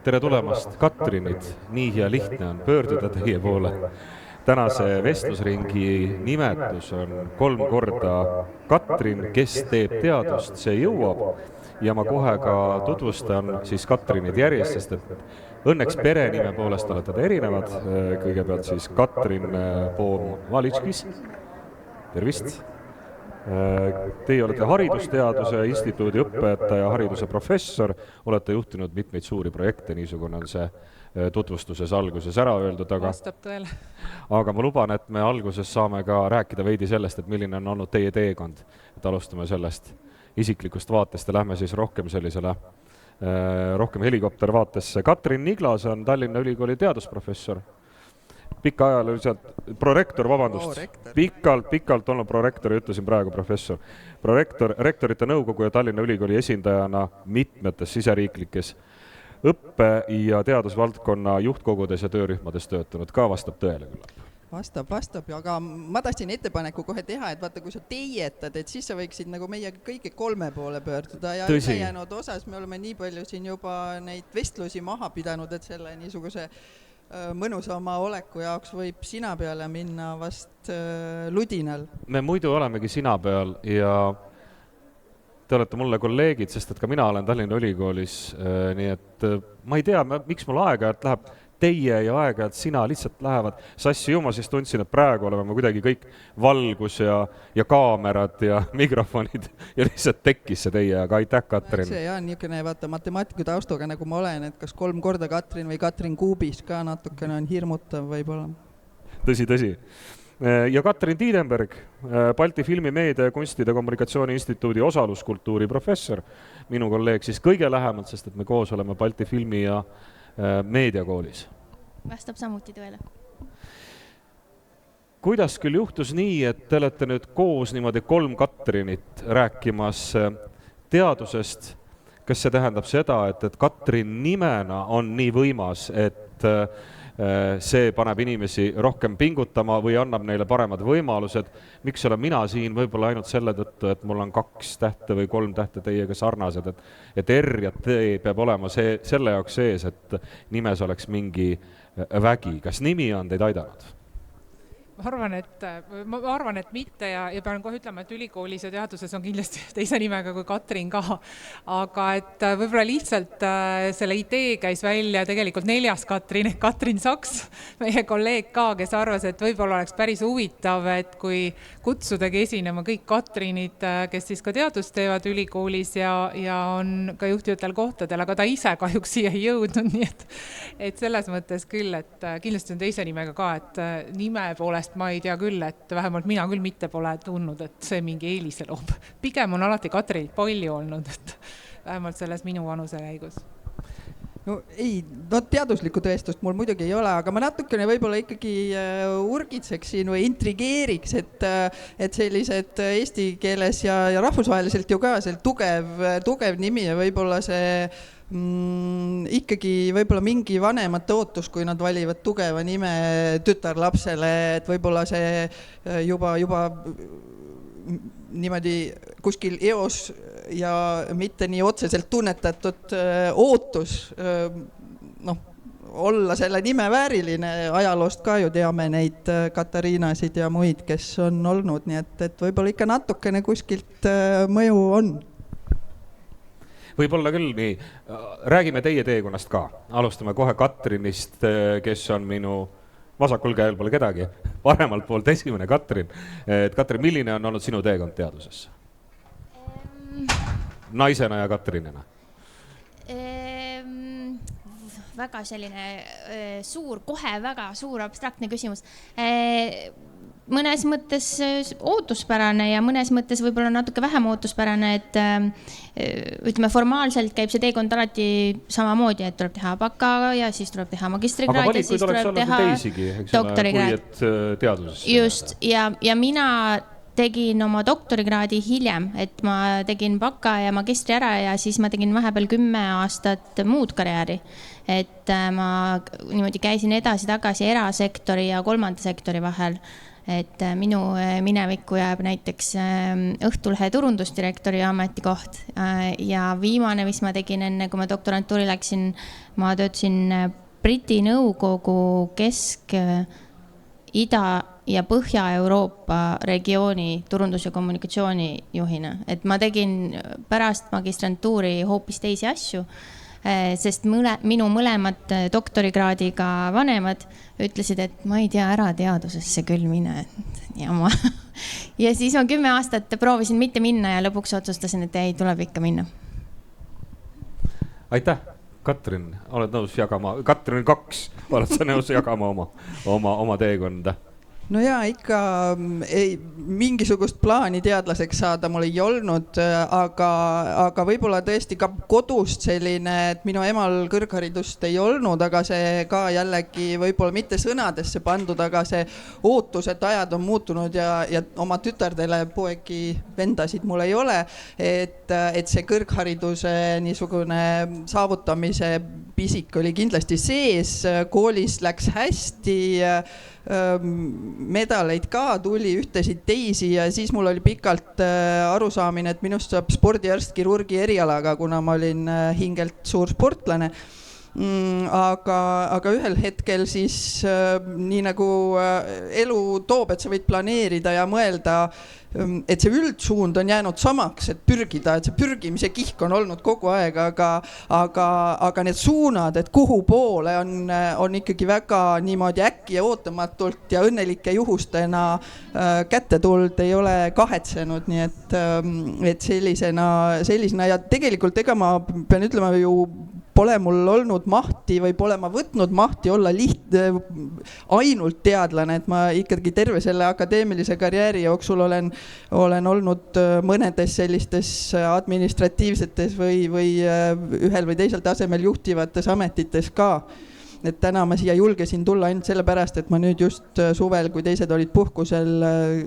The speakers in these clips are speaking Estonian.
Tere tulemast, Katrinid! Nii hea lihtne on pöörduda teie poole. Tänase vestlusringi nimetus on 3 korda Katrin, kes teeb teadust, see jõuab. Ja ma kohe ka tutvustan siis Katrinid järjest, sest et õnneks perenime poolest olete te erinevad. Kõigepealt siis Katrin Poom-Valitskis. Tervist! Teie olete Haridusteaduse Instituudi õpetaja, hariduse professor, olete juhtinud mitmeid suuri projekte, niisugune on see tutvustuses alguses ära öeldud, aga ma luban, et me alguses saame ka rääkida veidi sellest, et milline on olnud teie teekond. Et alustame sellest isiklikust vaatest ja lähme siis rohkem sellisele rohkem helikoptervaatesse. Katrin Niglas on Tallinna Ülikooli teadusprofessor. Pikaajaliselt prorektor, vabandust, pikalt olnud prorektor, ütlesin praegu professor. Rektorite nõukogu ja Tallinna Ülikooli esindajana mitmetes siseriiklikes õppe- ja teadusvaldkonna juhtkogudes ja töörühmades töötanud. Ka vastab tõele küll. Vastab, aga ma tahtsin ettepaneku kohe teha, et vaata, kui sa teietad, et siis sa võiksid nagu meie kõige 3 poole pöörduda ja ülejäänud osas me oleme nii palju siin juba neid vestlusi maha pidanud, et selle niisuguse mõnusama oleku jaoks võib sina peale minna vast ludinal. Me muidu olemegi sina peal ja te olete mulle kolleegid, sest et ka mina olen Tallinna Ülikoolis, nii et ma ei tea, miks mul aeg-ajalt läheb teie ja aeg-ajalt sina lihtsalt lähevad sassi juma, siis tundsin, et praegu oleme kuidagi kõik valgus ja kaamerad ja mikrofonid ja lihtsalt tekkis see teie, aga aitäh, Katrin. See jah, niisugune vaata matemaatiku taustuga, nagu ma olen, et kas 3 korda Katrin või Katrin kuubis ka natukene on hirmutav võib-olla. Tõsi. Ja Katrin Tiidenberg, Balti filmimeedia ja kunstide kommunikatsiooni instituudi osaluskultuuri professor, minu kolleeg siis kõige lähemalt, sest et me koos oleme Balti filmi ja meediakoolis. Vastab samuti tõele. Kuidas küll juhtus nii, et te olete nüüd koos niimoodi 3 Katrinit rääkimas teadusest? Kas see tähendab seda, et Katrin nimena on nii võimas, et see paneb inimesi rohkem pingutama või annab neile paremad võimalused? Miks olen mina siin võib-olla ainult selle tõttu, et mul on 2 tähte või 3 tähte teiega sarnased, et R ja T peab olema selle jaoks sees, et nimes oleks mingi vägi. Kas nimi on teid aidanud? Ma arvan, et mitte ja pean kohe ütlema, et ülikoolis ja teaduses on kindlasti teise nimega kui Katrin ka, aga et võib-olla lihtsalt selle idee käis välja tegelikult 4. Katrin, Katrin Saks, meie kolleeg ka, kes arvas, et võib-olla oleks päris huvitav, et kui kutsudagi esinema kõik Katrinid, kes siis ka teadust teevad ülikoolis ja on ka juhtivatel kohtadel, aga ta ise kahjuks siia ei jõudnud, nii et selles mõttes küll, et kindlasti on teise nimega ka, et nime poolest ma ei tea küll, et vähemalt mina küll mitte pole tundnud, et see mingi eelise loob. Pigem on alati Katrinit palju olnud, et vähemalt selles minu vanuse käigus. No teaduslikku tõestust mul muidugi ei ole, aga ma natukene võib-olla ikkagi urgitseksin või intrigeeriks, et sellised eesti keeles ja rahvusvaheliselt ju ka tugev nimi ja võib-olla see ikkagi võib-olla mingi vanemate ootus, kui nad valivad tugeva nime tütarlapsele, et võib-olla see juba niimoodi kuskil eos ja mitte nii otseselt tunnetatud ootus olla selle nime vääriline. Ajaloost ka ju teame neid Katariinasid ja muid, kes on olnud, nii et võib-olla ikka natukene kuskilt mõju on. Võib-olla küll nii. Räägime teie teekonnast ka. Alustame kohe Katrinist, kes on minu vasakul käel pole kedagi. Paremalt poolt esimene Katrin. Katrin, milline on olnud sinu teekond teadusesse? Naisena ja Katrinina. Väga selline väga suur abstraktne küsimus. Mõnes mõttes ootuspärane ja mõnes mõttes võib-olla natuke vähem ootuspärane, et ütleme, formaalselt käib see teekond alati samamoodi, et tuleb teha baka ja siis tuleb teha magistrikraad ja siis tuleb teha doktorikraad. Just, ja mina tegin oma doktorikraadi hiljem, et ma tegin baka ja magistri ära ja siis ma tegin vahepeal 10 aastat muud karjääri. Et ma niimoodi käisin edasi-tagasi erasektori ja kolmanda sektori vahel. et minu minevikku jääb näiteks Õhtulehe turundusdirektori ametikoht ja viimane, mis ma tegin enne, kui ma doktorantuuri läksin, ma töötasin Briti nõukogu Kesk-, Ida- ja Põhja-Euroopa regiooni turundus- ja kommunikatsioonijuhina. Et ma tegin pärast magistrantuuri hoopis teisi asju, sest minu mõlemad doktorikraadiga vanemad ütlesid, et ma ei tea, ära teadusesse küll mine. Ja siis ma 10 aastat proovisin mitte minna ja lõpuks otsustasin, et ei, tuleb ikka minna. Aitäh, Katrin, oled nõus jagama, Katrin 2, oled sa nõus jagama oma teekonda? No jaa, ikka mingisugust plaani teadlaseks saada mul ei olnud, aga võib-olla tõesti ka kodust selline, et minu emal kõrgharidust ei olnud, aga see ka jällegi võib-olla mitte sõnadesse pandud, aga see ootus, et ajad on muutunud ja oma tütardele poegi vendasid mul ei ole, et see kõrghariduse niisugune saavutamise pisik oli kindlasti sees, koolis läks hästi, medaleid ka tuli ühtesid teisi ja siis mul oli pikalt arusaamine, et minust saab spordiarst kirurgi erialaga, kuna ma olin hingelt suur sportlane. Aga ühel hetkel siis nii nagu elu toob, et sa võid planeerida ja mõelda, et see üldsuund on jäänud samaks, et pürgida, et see pürgimise kihk on olnud kogu aeg, aga need suunad, et kuhu poole on ikkagi väga niimoodi äkki ja ootamatult ja õnnelike juhustena kätte tuld, ei ole kahetsenud, nii et sellisena ja tegelikult ega ma pean ütlema ju pole mul olnud mahti või pole ma võtnud mahti olla ainult teadlane, et ma ikkagi terve selle akadeemilise karjääri jooksul olen olnud mõnedes sellistes administratiivsetes või ühel või teisel tasemel juhtivates ametites ka. Et täna ma siia julgesin tulla ainult sellepärast, et ma nüüd just suvel, kui teised olid puhkusel,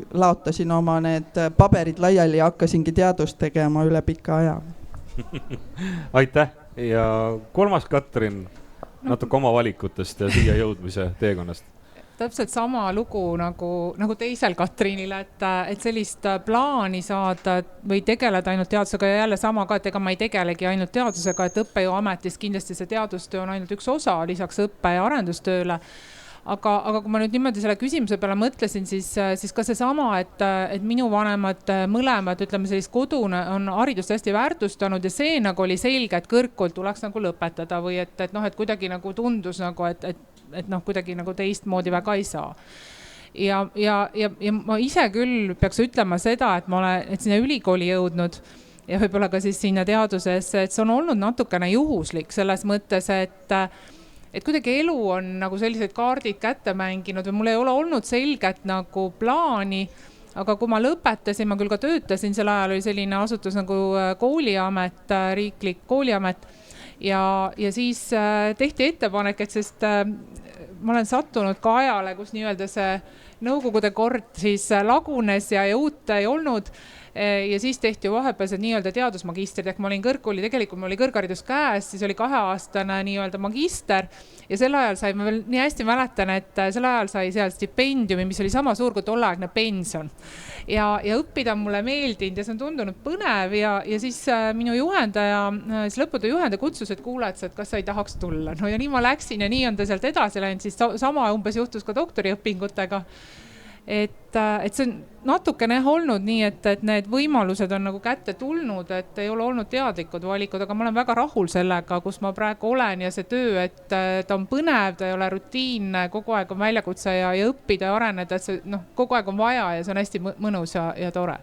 laotasin oma need paberid laiali ja hakkasingi teadust tegema üle pika aja. Aitäh! Ja kolmas Katrin, natuke oma valikutest ja siia jõudmise teekonnast. Täpselt sama lugu nagu teisel Katrinil, et sellist plaani saada või tegeleda ainult teadusega ja jälle sama ka, et ega ma ei tegelegi ainult teadusega, et õppejõuametis kindlasti see teadustöö on ainult üks osa lisaks õppe- ja arendustööle. Aga kui ma nüüd niimoodi selle küsimuse peale mõtlesin, siis ka see sama, et minu vanemad mõlemad, ütleme sellist kodune on haridust hästi väärtustanud ja see nagu oli selge, et kõrgkool tuleks nagu lõpetada või et kuidagi nagu tundus nagu, et kuidagi nagu teistmoodi väga ei saa. Ja ma ise küll peaks ütlema seda, et ma olen sinna ülikooli jõudnud ja võib-olla ka siis sinna teadusesse, et see on olnud natukene juhuslik selles mõttes, et kuidagi elu on nagu sellised kaardid kätte mänginud või mul ei ole olnud selget nagu plaani, aga kui ma lõpetasin, ma küll ka töötasin, sel ajal oli selline asutus nagu kooliamet, riiklik kooliamet ja siis tehti ettepanek, et sest ma olen sattunud ka ajale, kus nii-öelda see nõukogude kord siis lagunes ja uut ei olnud. Ja siis tehti ju vahepealsed nii-öelda teadusmagistrid, ehk ma olin kõrgkooli, tegelikult ma oli kõrgharidus käes, siis oli 2-aastane nii-öelda magister ja sel ajal sai, ma veel nii hästi mäletan, et sel ajal sai seal stipendiumi, mis oli sama suur kui tolleaegne pension. Ja õppida mulle meeldinud ja see on tundunud põnev ja siis minu juhendaja, siis lõputöö juhendaja kutsus, et kuule, et kas sa ei tahaks tulla. No ja nii ma läksin ja nii on ta sealt edasi läinud, siis sama umbes juhtus ka doktoriõpingutega. Et see on natukene olnud nii, et need võimalused on nagu kätte tulnud, et ei ole olnud teadlikud valikud, aga ma olen väga rahul sellega, kus ma praegu olen ja see töö, et ta on põnev, ta ei ole rutiinne, kogu aeg on väljakutse ja õppida ja areneda, et see kogu aeg on vaja ja see on hästi mõnus ja tore.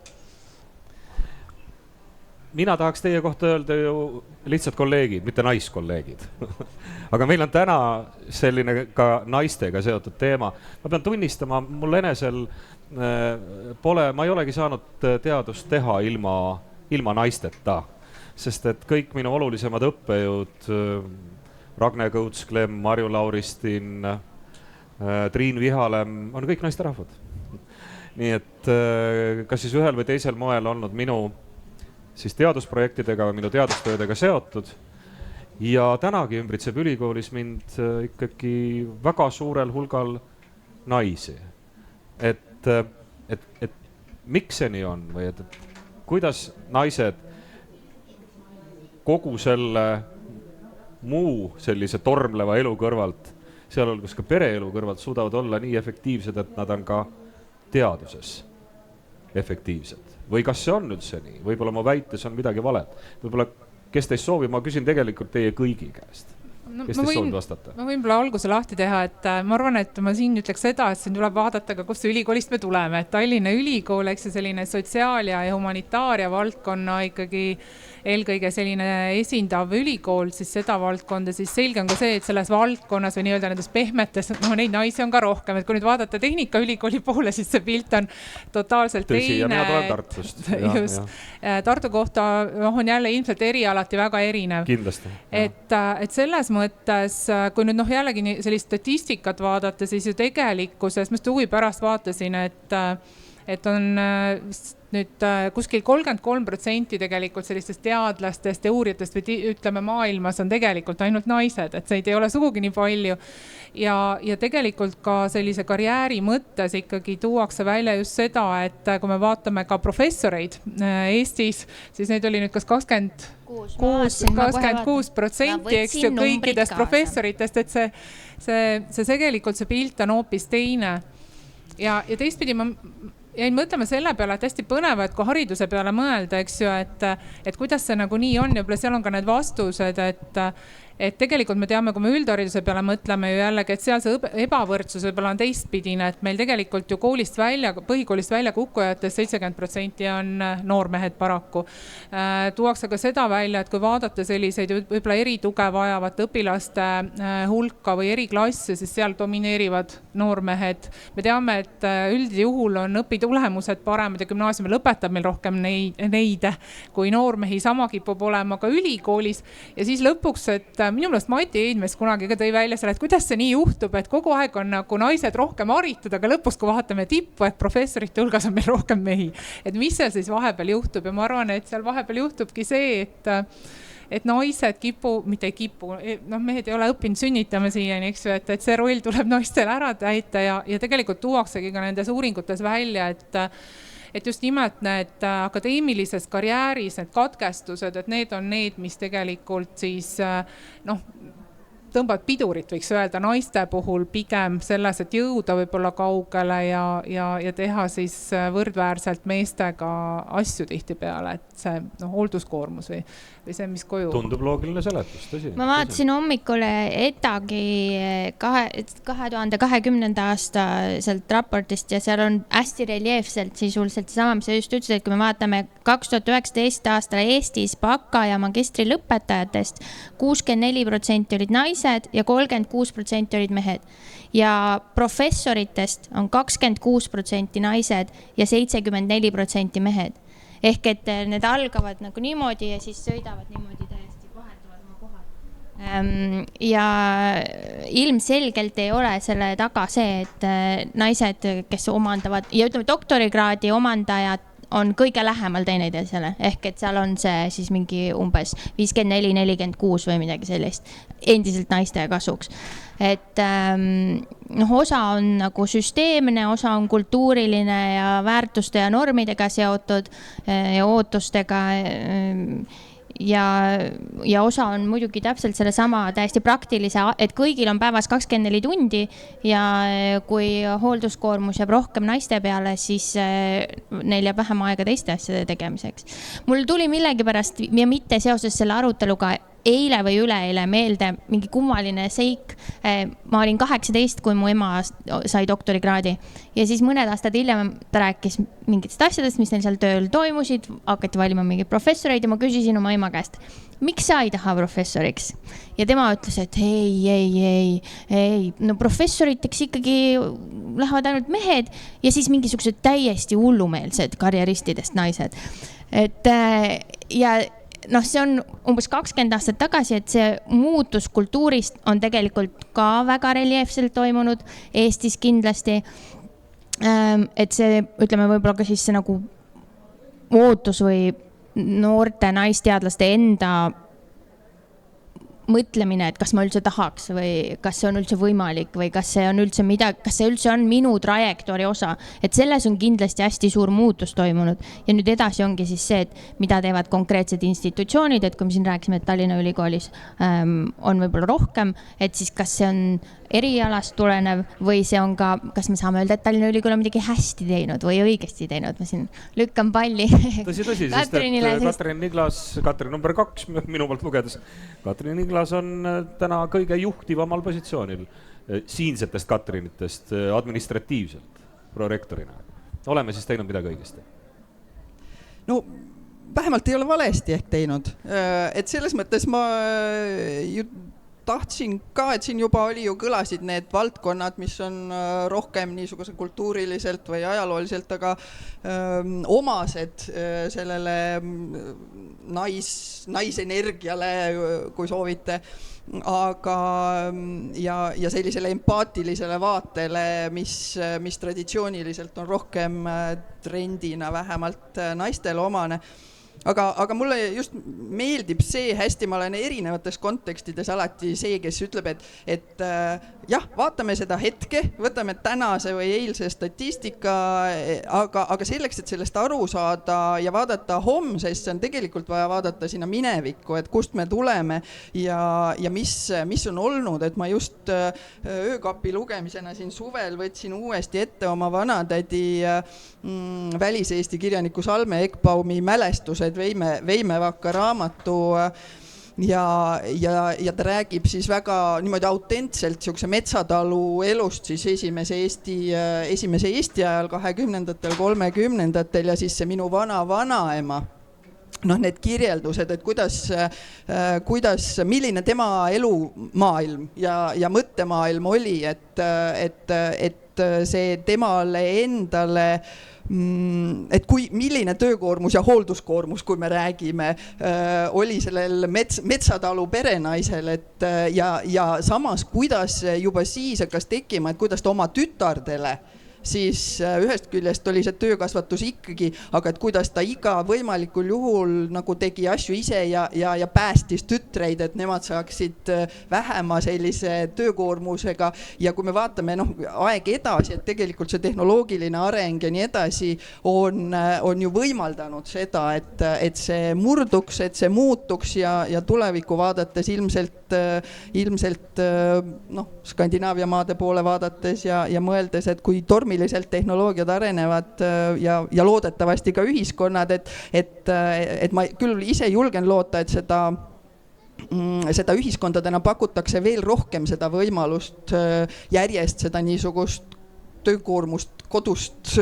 Mina tahaks teie kohta öelda ju lihtsalt kolleegid, mitte naiskolleegid. Aga meil on täna selline ka naistega seotud teema. Ma pean tunnistama, mul enesel ma ei olegi saanud teadust teha ilma naisteta, sest et kõik minu olulisemad õppejõud, Ragne Kõuts-Klemm, Marju Lauristin, Triin Vihalem, on kõik naisterahvad. Nii et kas siis ühel või teisel moel olnud minu siis teadusprojektidega, minu teadustöödega seotud ja tänagi ümbritseb ülikoolis mind ikkagi väga suurel hulgal naisi. Et et miks see nii on või et kuidas naised kogu selle muu sellise tormleva elu kõrvalt, sealhulgas ka pereelu kõrvalt suudavad olla nii efektiivsed, et nad on ka teaduses efektiivsed. Või kas see on üldse nii? Võib-olla mu väites on midagi valet. Võib-olla, kes teist soovib, ma küsin tegelikult teie kõigi käest. Kes teist soovib vastata? Ma võin alguse lahti teha, et ma arvan, et ma siin ütleks seda, et siin tuleb vaadata ka, kus ülikoolist me tuleme. Et Tallinna ülikool, eks see selline sotsiaal- ja humanitaaria valdkonna ikkagi eelkõige selline esindav ülikool, siis seda valdkonda, siis selge on ka see, et selles valdkonnas või nii-öelda nendes pehmetes, neid naisi on ka rohkem, et kui nüüd vaadata Tehnikaülikooli poole, siis see pilt on totaalselt teine. Tõsi, ja mina tulen Tartust. Just. Tartu kohta on jälle ilmselt erialati väga erinev. Kindlasti. Et selles mõttes, kui nüüd jällegi sellist statistikat vaadata, siis ju tegelikkuses, ma huvi pärast vaatasin, et on nüüd kuskil 33% tegelikult sellistest teadlastest ja uurijatest või ütleme maailmas on tegelikult ainult naised, et see ei ole sugugi nii palju. Ja tegelikult ka sellise karjääri mõttes ikkagi tuuakse välja just seda, et kui me vaatame ka professoreid Eestis, siis neid oli nüüd kas 26%, eks ju, kõikidest professoritest, et see tegelikult see pilt on hoopis teine. Ja teistpidi ma jäin mõtlema selle peale, et hästi põnev, et kui hariduse peale mõelda, eks ju, et kuidas see nagu nii on ja seal on ka need vastused, et tegelikult me teame, kui me üldhariduse peale mõtleme ju jällegi, et seal see ebavõrdsus võib-olla on teistpidine, et meil tegelikult ju põhikoolist välja kukkujatest 70% on noormehed paraku. Tuuakse ka seda välja, et kui vaadata selliseid võib-olla erituge vajavate õpilaste hulka või eriklasse, siis seal domineerivad noormehed. Me teame, et üldjuhul on õpitulemused paremad ja gümnaasiumi lõpetab meil rohkem neid kui noormehi, sama kipub olema ka ülikoolis ja siis lõpuks, et minu meelest Mati Eidmes kunagi ka tõi välja selle, et kuidas see nii juhtub, et kogu aeg on nagu naised rohkem haritud, aga lõpuks, kui vaatame tippu, et professorite hulgas on meil rohkem mehi. Et mis seal siis vahepeal juhtub ja ma arvan, et seal vahepeal juhtubki see, et naised mitte ei kipu, mehed ei ole õppinud sünnitama siiani, eks ju, et see roll tuleb naistel ära täita ja tegelikult tuuaksegi ka nendes uuringutes välja, et just nimelt need akadeemilises karjääris, need katkestused, et need on need, mis tegelikult siis tõmbavad pidurit, võiks öelda, naiste puhul pigem selles, et jõuda võib-olla kaugele ja teha siis võrdväärselt meestega asju tihti peale, et see hoolduskoormus või see, mis koju. Tundub loogiline seletus, tõsi. Ma vaatasin hommikul ETAG-i 2020. aasta sealt raportist ja seal on hästi reljeefselt sisuliselt sama, mis sa just ütlesid, et kui me vaatame 2019 aastal Eestis baka ja magistri lõpetajatest 64% olid naised ja 36% olid mehed. Ja professoritest on 26% naised ja 74% mehed. Ehk et need algavad nagu niimoodi ja siis sõidavad niimoodi täiesti vahetuvad oma kohad. Ja ilmselgelt ei ole selle taga see, et naised, kes omandavad ja ütleme doktorikraadi omandajad on kõige lähemal teineteisele, ehk et seal on see siis mingi umbes 54-46 või midagi sellist endiselt naiste kasuks. Et osa on nagu süsteemne, osa on kultuuriline ja väärtuste ja normidega seotud ja ootustega ja osa on muidugi täpselt selle sama täiesti praktilise, et kõigil on päevas 24 tundi ja kui hoolduskoormus jääb rohkem naiste peale, siis neil jääb vähem aega teiste asjade tegemiseks. Mul tuli millegipärast ja mitte seoses selle aruteluga eile või üleeile meelde mingi kummaline seik. Ma olin 18, kui mu ema sai doktorikraadi ja siis mõned aastad hiljem ta rääkis mingitest asjadest, mis neil seal tööl toimusid, hakati valima mingeid professoreid ja ma küsisin oma ema käest, miks sa ei taha professoriks? Ja tema ütles, et ei, no professoriteks ikkagi lähevad ainult mehed ja siis mingisugused täiesti hullumeelsed karjeristidest naised. Et ja see on umbes 20 aastat tagasi, et see muutus kultuurist on tegelikult ka väga reljeefselt toimunud Eestis kindlasti. Et see, ütleme võib-olla ka siis see nagu ootus või noorte naisteadlaste enda mõtlemine, et kas ma üldse tahaks või kas see on üldse võimalik või kas see on üldse kas see üldse on minu trajektoori osa, et selles on kindlasti hästi suur muutus toimunud ja nüüd edasi ongi siis see, et mida teevad konkreetsed institutsioonid, et kui me siin rääkisime, et Tallinna Ülikoolis on võib-olla rohkem, et siis kas see on erialast tulenev või see on ka, kas me saame öelda, et Tallinna Ülikool on midagi hästi teinud või õigesti teinud, ma siin lükkan palli. Tõsi, sest Katrin Niglas, Katrin number 2 minu poolt lugedes, Katrin Niglas on täna kõige juhtivamal positsioonil siinsetest Katrinitest administratiivselt prorektorina. Oleme siis teinud midagi õigesti? No vähemalt ei ole valesti ehk teinud. Et selles mõttes ma tahtsin ka, et siin juba kõlasid need valdkonnad, mis on rohkem niisuguse kultuuriliselt või ajalooliselt, aga omased sellele naisenergiale, kui soovite, aga ja sellisele empaatilisele vaatele, mis traditsiooniliselt on rohkem trendina vähemalt naistele omane. Aga mulle just meeldib see hästi, ma olen erinevates kontekstides alati see, kes ütleb, et jah, vaatame seda hetke, võtame tänase või eilse statistika, aga selleks, et sellest aru saada ja vaadata homsest, see on tegelikult vaja vaadata sinna minevikku, et kust me tuleme ja mis on olnud, et ma just öökapi lugemisena siin suvel võtsin uuesti ette oma vanatädi väliseesti kirjaniku Salme Ekbaumi mälestused Veimevaka raamatu ja ta räägib siis väga niimoodi autentselt siukse metsatalu elust siis esimese Eesti ajal 20-ndatel, 30-ndatel ja siis see minu vanaema. Need kirjeldused, et milline tema elumaailm ja mõttemaailm oli, et see temale endale, et milline töökoormus ja hoolduskoormus, kui me räägime, oli sellel metsatalu perenaisel, ja samas, kuidas juba siis hakkas tekkima, et kuidas ta oma tütardele siis ühest küljest oli see töökasvatus ikkagi, aga et kuidas ta iga võimalikul juhul nagu tegi asju ise ja päästis tütreid, et nemad saaksid vähema sellise töökoormusega ja kui me vaatame aeg edasi, et tegelikult see tehnoloogiline areng ja nii edasi on ju võimaldanud seda, et see murduks, et see muutuks ja tulevikku vaadates ilmselt Skandinaavia maade poole vaadates ja mõeldes, et kui tormiliselt tehnoloogiad arenevad ja loodetavasti ka ühiskonnad, et ma küll ise julgen loota, et seda ühiskondadena pakutakse veel rohkem seda võimalust järjest seda niisugust töökoormust, kodust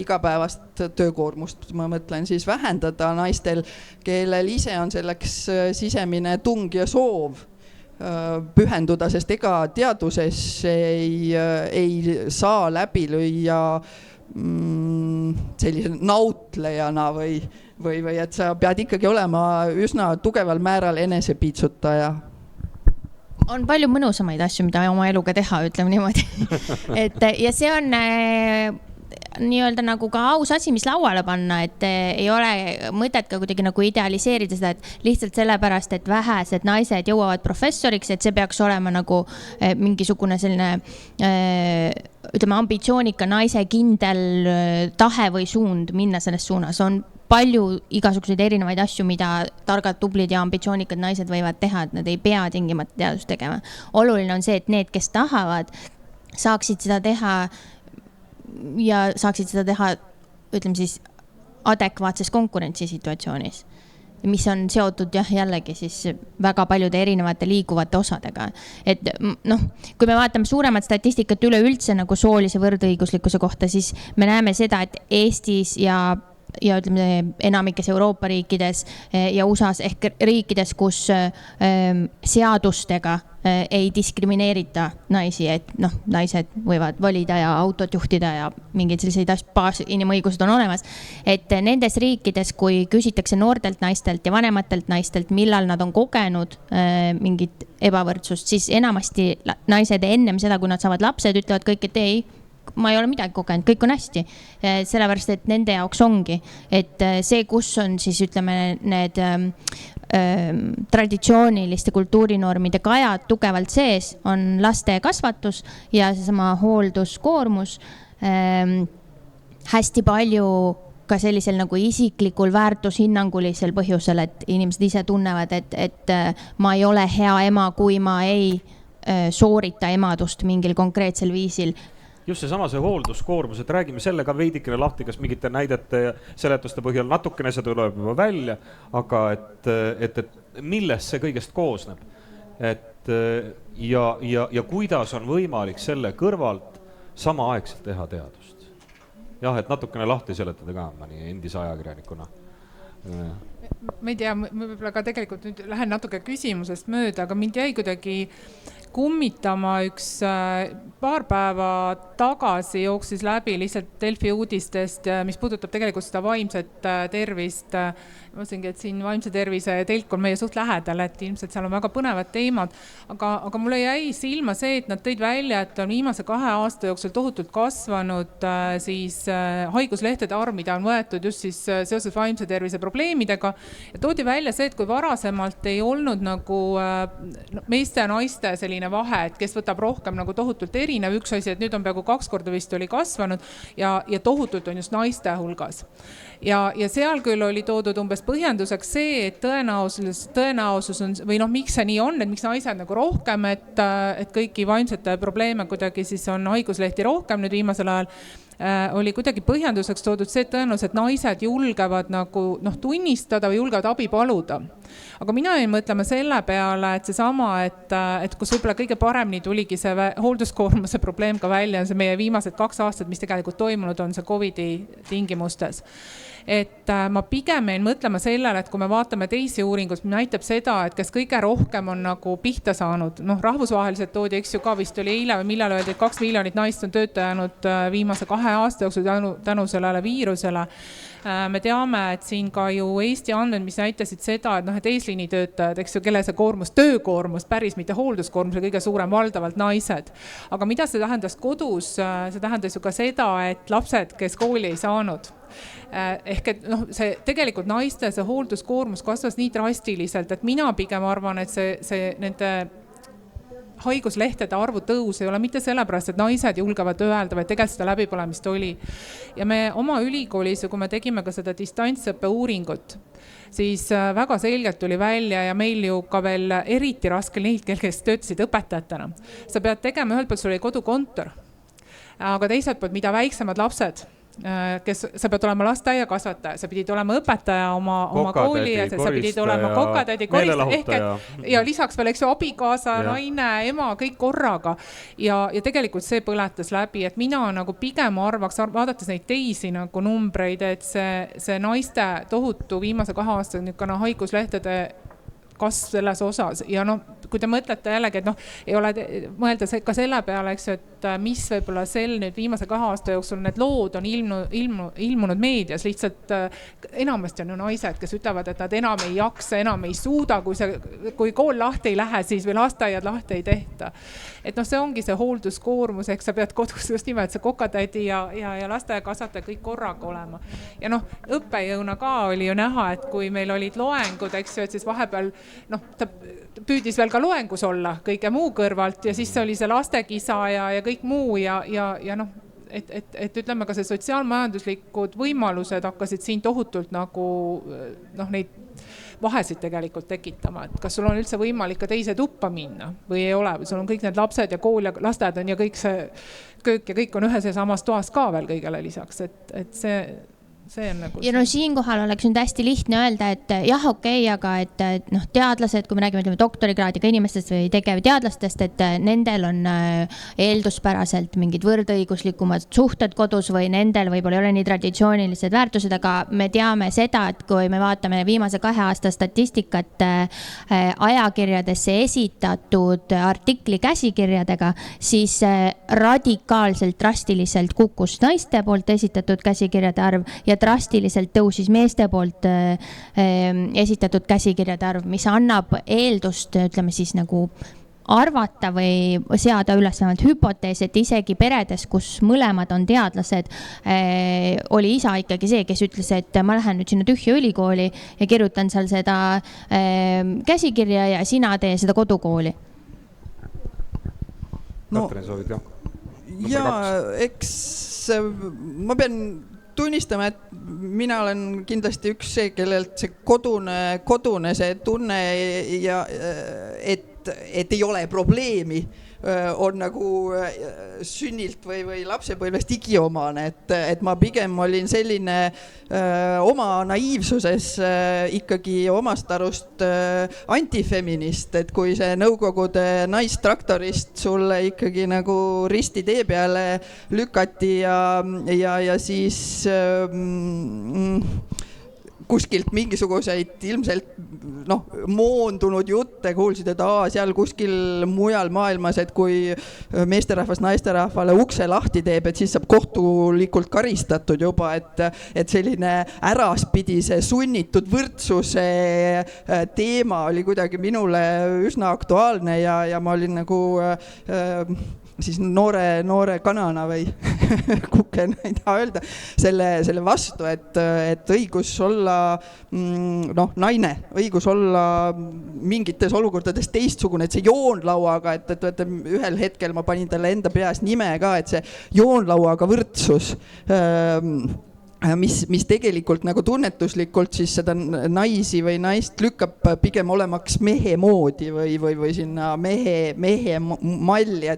igapäevast töökoormust, ma mõtlen siis vähendada naistel, kellel ise on selleks sisemine tung ja soov pühenduda, sest ega teaduses ei saa läbi lüüa sellise nautlejana või et sa pead ikkagi olema üsna tugeval määral enesepiitsutaja. On palju mõnusamaid asju, mida oma eluga teha, ütleme niimoodi. Ja see on nii-öelda nagu ka aus asi, mis lauale panna, et ei ole mõtet ka kuidagi nagu idealiseerida seda, et lihtsalt sellepärast, et vähesed naised jõuavad professoriks, et see peaks olema nagu mingisugune selline ütleme ambitsioonika naise kindel tahe või suund minna selles suunas. On palju igasuguseid erinevaid asju, mida targad, tublid ja ambitsioonikad naised võivad teha, et nad ei pea tingimata teadust tegema. Oluline on see, et need, kes tahavad, saaksid seda teha ja saaksid seda teha, ütleme siis, adekvaatses konkurentsisituatsioonis, mis on seotud jällegi siis väga paljude erinevate liiguvate osadega. Et kui me vaatame suuremat statistikat üleüldse nagu soolise võrdõiguslikkuse kohta, siis me näeme seda, et Eestis ja ütleme enamikes Euroopa riikides ja USAs ehk riikides, kus seadustega ei diskrimineerita naisi, et naised võivad valida ja autot juhtida ja mingeid selliseid baasinimõigused on olemas, et nendes riikides, kui küsitakse noortelt naistelt ja vanematelt naistelt, millal nad on kogenud mingit ebavõrdsust, siis enamasti naised ennem seda, kui nad saavad lapsed, ütlevad kõik, et ei, ma ei ole midagi kogenud, kõik on hästi. Sellepärast, et nende jaoks ongi, et see, kus on siis ütleme need traditsiooniliste kultuurinormide kajad tugevalt sees, on laste kasvatus ja seesama hoolduskoormus. Hästi palju ka sellisel nagu isiklikul väärtushinnangulisel põhjusel, et inimesed ise tunnevad, et ma ei ole hea ema, kui ma ei soorita emadust mingil konkreetsel viisil. Just see hoolduskoormus, et räägime selle ka veidikene lahti, kas mingite näidete ja seletuste põhjal natukene see tuleb juba välja, aga et millest see kõigest koosneb. Ja kuidas on võimalik selle kõrvalt samaaegselt teha teadust. Jah, et natukene lahti seletada ka mõni endise ajakirjanikuna. Ma ei tea, ma võib-olla ka tegelikult nüüd lähen natuke küsimusest mööda, aga mind jäi kuidagi kummitama üks paar päeva tagasi jooksis läbi lihtsalt Delfi uudistest, mis puudutab tegelikult seda vaimset tervist. Ma mõtlengi, et siin vaimse tervise telk on meie suht lähedal, et ilmselt seal on väga põnevad teemad, aga mulle jäi silma see, et nad tõid välja, et on viimase 2 aasta jooksul tohutult kasvanud siis haiguslehtede arv, mida on võetud just siis seoses vaimse tervise probleemidega. Ja toodi välja see, et kui varasemalt ei olnud nagu meeste ja naiste selline vahe, et kes võtab rohkem nagu tohutult erinev, üks asi, et nüüd on peaaegu 2 korda vist oli kasvanud ja tohutult on just naiste hulgas. Ja seal küll oli toodud umbes põhjenduseks see, et tõenäosus on, või miks see nii on, et miks naised nagu rohkem, et kõiki vaimsete probleeme kuidagi siis on haiguslehti rohkem nüüd viimasel ajal, oli kuidagi põhjenduseks toodud see, et tõenäoliselt naised julgevad nagu tunnistada või julgevad abi paluda. Aga mina ei mõtlema selle peale, et seesama, et kus võib-olla kõige paremini tuligi see hoolduskoormuse probleem ka välja, on see meie viimased 2 aastat, mis tegelikult toimunud on see COVID-i tingimustes. Et ma pigem ei mõtlema sellele, et kui me vaatame teisi uuringuid, mis näitab seda, et kes kõige rohkem on nagu pihta saanud. Rahvusvaheliselt toodi, eks ju ka vist oli eile või millal öeldi, et 2 miljonit naist on töötajanud viimase 2 aasta jooksul tänu sellele viirusele. Me teame, et siin ka ju Eesti andmed, mis näitasid seda, et eesliini töötajad, eks ju, kelle see töökoormus, päris mitte hoolduskoormus, kõige suurem valdavalt naised. Aga mida see tähendas kodus? See tähendas ju ka seda, et lapsed, kes kooli ei saanud. Ehk et see tegelikult naiste see hoolduskoormus kasvas nii drastiliselt, et mina pigem arvan, et see nende haiguslehtede arvu tõus ei ole mitte sellepärast, et naised julgevad öelda, vaid tegelikult seda läbipõlemist oli. Ja me oma ülikoolis, kui me tegime ka seda distantsõppe uuringut, siis väga selgelt tuli välja ja meil ju ka veel eriti raske neid, kes töötasid õpetajatena. Sa pead tegema, ühelt poolt sul oli kodukontor, aga teiselt poolt, mida väiksemad lapsed, kes sa pead olema lasteaia kasvataja, sa pidid olema õpetaja oma kooli ja sa pidid olema kokatädi, koristaja ja lisaks veel, eks ju, abikaasa, naine, ema, kõik korraga ja tegelikult see põletas läbi, et mina nagu pigem arvaks, vaadates neid teisi nagu numbreid, et see naiste tohutu viimase 2 aasta niisugune haiguslehtede kasv selles osas ja kui te mõtlete jällegi, et ei ole mõelda ka selle peale, eks, et mis võib-olla nüüd viimase 2 aasta jooksul need lood on ilmunud meedias, lihtsalt enamasti on ju naised, kes ütlevad, et nad enam ei jaksa, enam ei suuda, kui kool lahti ei lähe, siis või lasteaiad lahti ei tehta. Et see ongi see hoolduskoormus, eks sa pead kodus just nimelt see kokatädi ja lasteaia kasvataja kõik korraga olema. Ja õppejõuna ka oli ju näha, et kui meil olid loengud, eks ju, et siis vahepeal ta püüdis veel ka loengus olla kõige muu kõrvalt ja siis oli see lastekisa ja kõik muu ja et ütleme ka see sotsiaalmajanduslikud võimalused hakkasid siin tohutult nagu neid vahesid tegelikult tekitama, et kas sul on üldse võimalik ka teise tuppa minna või ei ole, või sul on kõik need lapsed ja kool ja lasteaed on ja kõik see köök ja kõik on ühes ja samas toas ka veel kõigele lisaks, et see on nagu... Ja siinkohal oleks nüüd hästi lihtne öelda, et jah, okei, aga et teadlased, kui me räägime doktorikraadiga inimestest või tegevteadlastest, et nendel on eelduspäraselt mingid võrdõiguslikumad suhted kodus või nendel võib-olla ei ole nii traditsioonilised väärtused, aga me teame seda, et kui me vaatame viimase 2 aasta statistikat ajakirjadesse esitatud artikli käsikirjadega, siis radikaalselt, drastiliselt kukkus naiste poolt esitatud käsikirjade arv ja drastiliselt tõusis meeste poolt esitatud käsikirjade arv, mis annab eeldust, ütleme siis nagu arvata või seada üles vähemalt hüpotees, et isegi peredes, kus mõlemad on teadlased, oli isa ikkagi see, kes ütles, et ma lähen nüüd sinna tühja ülikooli ja kirjutan seal seda käsikirja ja sina tee seda kodukooli. Katrin, soovid jah? Eks ma pean tunnistama, et mina olen kindlasti üks see, kellelt see kodune see tunne ja et ei ole probleemi on nagu sünnilt või lapsepõlvest igiomane, et ma pigem olin selline oma naiivsuses ikkagi omast arust antifeminist, et kui see Nõukogude naistraktorist sulle ikkagi nagu risti tee peale lükati ja siis kuskilt mingisuguseid ilmselt moondunud jutte kuulsid, et seal kuskil mujal maailmas, et kui meesterahvas naisterahvale ukse lahti teeb, et siis saab kohtulikult karistatud juba, et selline äraspidise sunnitud võrdsuse teema oli kuidagi minule üsna aktuaalne ja ma olin nagu siis noore kanana või kukena, ei taha öelda, selle vastu, et õigus olla naine, õigus olla mingites olukordades teistsugune, et see joonlauaga, et ühel hetkel ma panin talle enda peas nime ka, et see joonlauaga võrdsus, mis tegelikult nagu tunnetuslikult siis seda naisi või naist lükkab pigem olemaks mehe moodi või sinna mehe malli,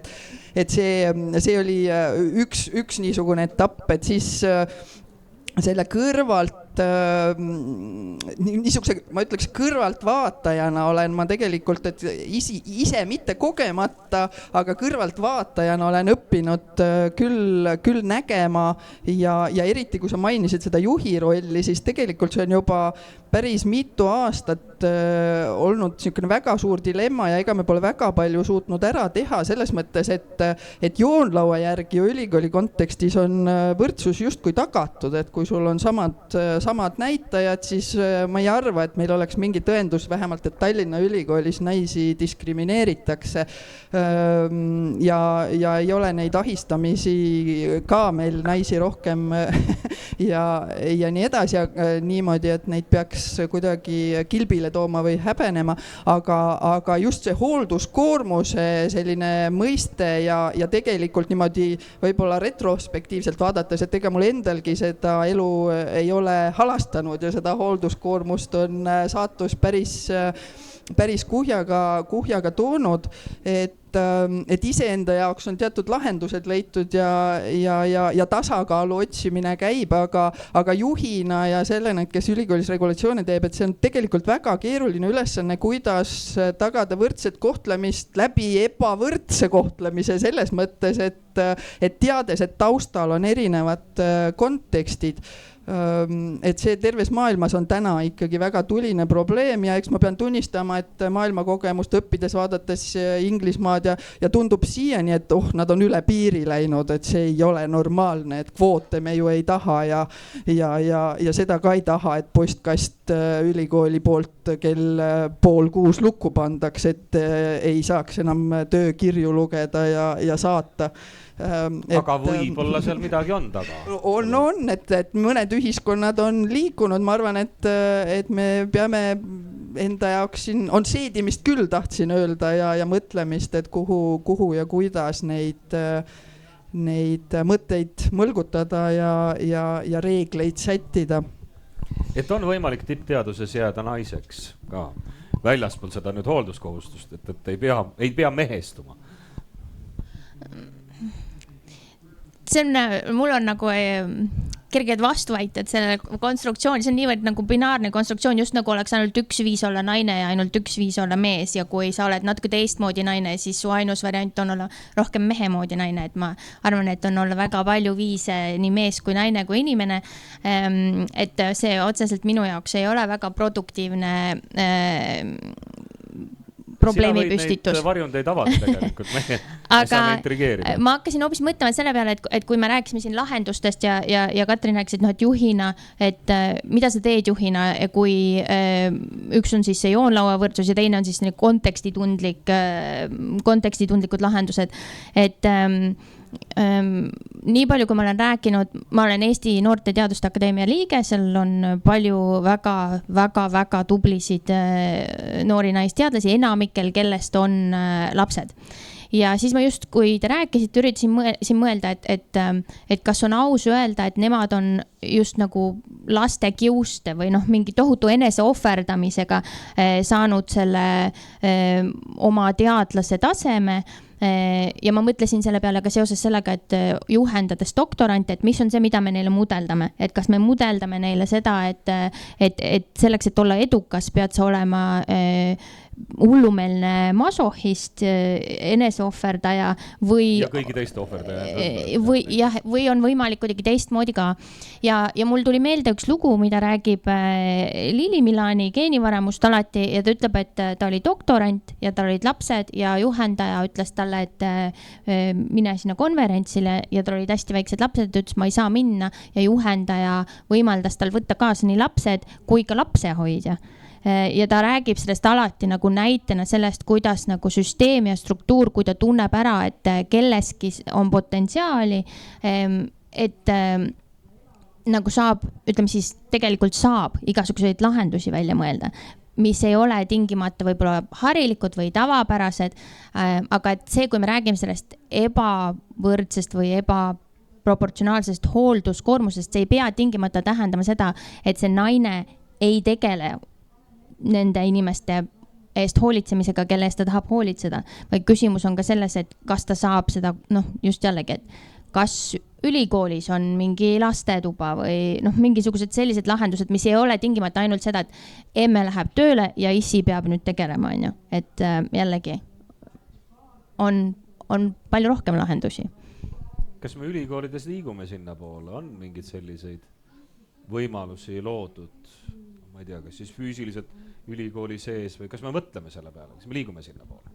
et see oli üks niisugune etapp, et siis selle kõrvalt niisuguse, ma ütleks kõrvaltvaatajana olen ma tegelikult, et ise mitte kogemata, aga kõrvaltvaatajana olen õppinud küll nägema ja eriti kui sa mainisid seda juhi rolli, siis tegelikult see on juba päris mitu aastat olnud niisugune väga suur dilemma ja ega me pole väga palju suutnud ära teha selles mõttes, et joonlaua järgi ju ülikooli kontekstis on võrdsus justkui tagatud, et kui sul on samad näitajad, siis ma ei arva, et meil oleks mingi tõendus vähemalt, et Tallinna Ülikoolis naisi diskrimineeritakse ja ei ole neid ahistamisi ka meil naisi rohkem ja nii edasi ja niimoodi, et neid peaks kuidagi kilbile tooma või häbenema, aga just see hoolduskoormuse selline mõiste ja tegelikult niimoodi võib-olla retrospektiivselt vaadates, et ega mul endalgi seda elu ei ole halastanud ja seda hoolduskoormust on saatus päris kuhjaga toonud, et iseenda jaoks on teatud lahendused leitud ja tasakaalu otsimine käib, aga juhina ja sellena, kes ülikoolis regulatsioone teeb, et see on tegelikult väga keeruline ülesanne, kuidas tagada võrdset kohtlemist läbi ebavõrdse kohtlemise selles mõttes, et teades, et taustal on erinevad kontekstid. Et see terves maailmas on täna ikkagi väga tuline probleem ja eks ma pean tunnistama, et maailma kogemust õppides vaadates Inglismaad ja tundub siiani, et nad on üle piiri läinud, et see ei ole normaalne, et kvoote me ju ei taha ja seda ka ei taha, et postkast ülikooli poolt kell 5:30 lukku pandaks, et ei saaks enam töökirju lugeda ja saata. Aga võib-olla seal midagi on taga. On, et mõned ühiskonnad on liikunud, ma arvan, et me peame enda jaoks siin, on seedimist küll tahtsin öelda ja mõtlemist, et kuhu ja kuidas neid mõtteid mõlgutada ja reegleid sättida. Et on võimalik tippteaduses jääda naiseks ka, väljaspool seda nüüd hoolduskohustust, et ei pea mehestuma. Mul on nagu kerged vastuväited selle konstruktsiooni, see on niivõrd nagu binaarne konstruktsioon, just nagu oleks ainult üks viis olla naine ja ainult üks viis olla mees ja kui sa oled natuke teistmoodi naine, siis su ainus variant on olla rohkem mehe moodi naine, et ma arvan, et on olla väga palju viise nii mees kui naine kui inimene, et see otseselt minu jaoks ei ole väga produktiivne probleemipüstitus. Sina võid neid varjundeid avada tegelikult, me saame intrigeerida. Ma hakkasin hoopis mõtlema selle peale, et kui me rääkisime siin lahendustest ja Katrin rääkis, et juhina, et mida sa teed juhina, kui üks on siis see joonlauavõrdsus ja teine on siis kontekstitundlikud lahendused, et nii palju, kui ma olen rääkinud, ma olen Eesti Noorte Teaduste Akadeemia liige, seal on palju väga tublisid noori naisteadlasi, enamikel, kellest on lapsed. Ja siis ma just, kui te rääkisite, üritasin mõelda, et kas on aus öelda, et nemad on just nagu laste kiuste või mingi tohutu eneseohverdamisega saanud selle oma teadlase taseme. Ja ma mõtlesin selle peale ka seoses sellega, et juhendades doktorante, et mis on see, mida me neile mudeldame, et kas me mudeldame neile seda, et selleks, et olla edukas, pead sa olema hullumeelne masohhist, eneseohverdaja või ja kõigi teiste ohverdaja või on võimalik kuidagi teistmoodi ka. Ja mul tuli meelde üks lugu, mida räägib Lili Milani geenivaramust alati ja ta ütleb, et ta oli doktorant ja tal olid lapsed ja juhendaja ütles talle, et mine sinna konverentsile ja tal olid hästi väiksed lapsed, ta ütles, ma ei saa minna ja juhendaja võimaldas tal võtta kaasa nii lapsed kui ka lapsehoidja. Ja ta räägib sellest alati nagu näitena sellest, kuidas nagu süsteem ja struktuur, kui ta tunneb ära, et kelleski on potentsiaali, et nagu saab, ütleme siis, tegelikult saab igasuguseid lahendusi välja mõelda, mis ei ole tingimata võib-olla harilikud või tavapärased, aga et see, kui me räägime sellest ebavõrdsest või ebaproportsionaalsest hoolduskoormusest, see ei pea tingimata tähendama seda, et see naine ei tegele nende inimeste eest hoolitsemisega, kelle eest ta tahab hoolitseda. Või küsimus on ka selles, et kas ta saab seda, just jällegi, et kas ülikoolis on mingi lastetuba või mingisugused sellised lahendused, mis ei ole tingimata ainult seda, et emme läheb tööle ja issi peab nüüd tegelema, et jällegi on palju rohkem lahendusi. Kas me ülikoolides liigume sinna poole? On mingid selliseid võimalusi loodud? Ma ei tea, kas siis füüsiliselt ülikooli sees või kas me mõtleme selle peale, kas me liigume sinna poole?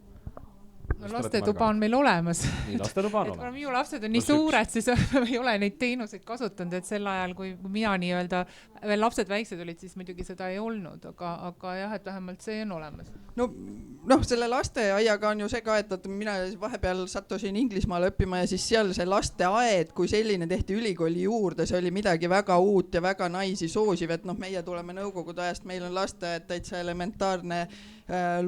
Lastetuba on meil olemas. Nii, lastetuba on olemas. Minu lapsed on nii suured, siis ei ole neid teenuseid kasutanud, et sel ajal, kui mina nii-öelda veel lapsed väiksed olid, siis muidugi seda ei olnud, aga jah, et vähemalt see on olemas. Selle lasteaiaga on ju see ka, et mina vahepeal sattusin Inglismaale õppima ja siis seal see lasteaed, kui selline tehti ülikooli juurde, see oli midagi väga uut ja väga naisi soosiv, et meie tuleme nõukogude ajast, meil on lasteaed täitsa elementaarne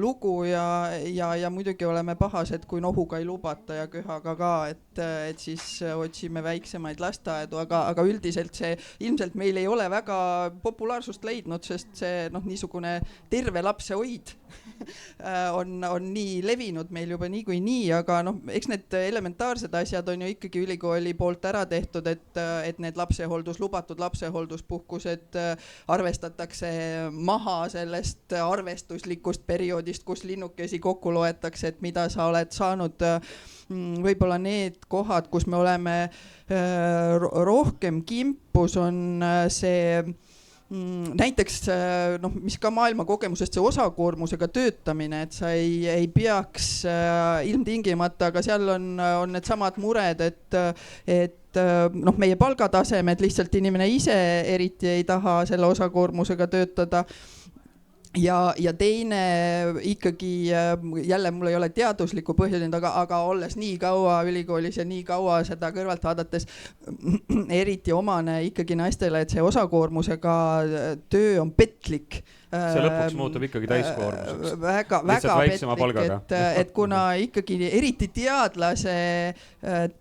lugu ja muidugi oleme pahased, kui nohuga ei lubata ja köhaga ka, et siis otsime väiksemaid lasteaedu, aga üldiselt see ilmselt meil ei ole väga populaarsust leidnud, sest see niisugune terve lapse hoid on nii levinud meil juba nii, aga eks need elementaarsed asjad on ju ikkagi ülikooli poolt ära tehtud, et need lubatud lapsehoolduspuhkused arvestatakse maha sellest arvestuslikust perioodist, kus linnukesi kokku loetakse, et mida sa oled saanud. Võib-olla need kohad, kus me oleme rohkem kimpus, on see näiteks, mis ka maailma kogemusest, see osakoormusega töötamine, et sa ei peaks ilmtingimata, aga seal on need samad mured, et meie palgatasemed lihtsalt inimene ise eriti ei taha selle osakoormusega töötada. Ja teine ikkagi jälle mul ei ole teaduslikku põhjusend, aga olles nii kaua ülikoolis ja nii kaua seda kõrvalt vaadates eriti omane ikkagi naistele, et see osakoormusega töö on petlik. See lõpuks muutub ikkagi täiskoormuseks. Väga petlik, et kuna ikkagi eriti teadlase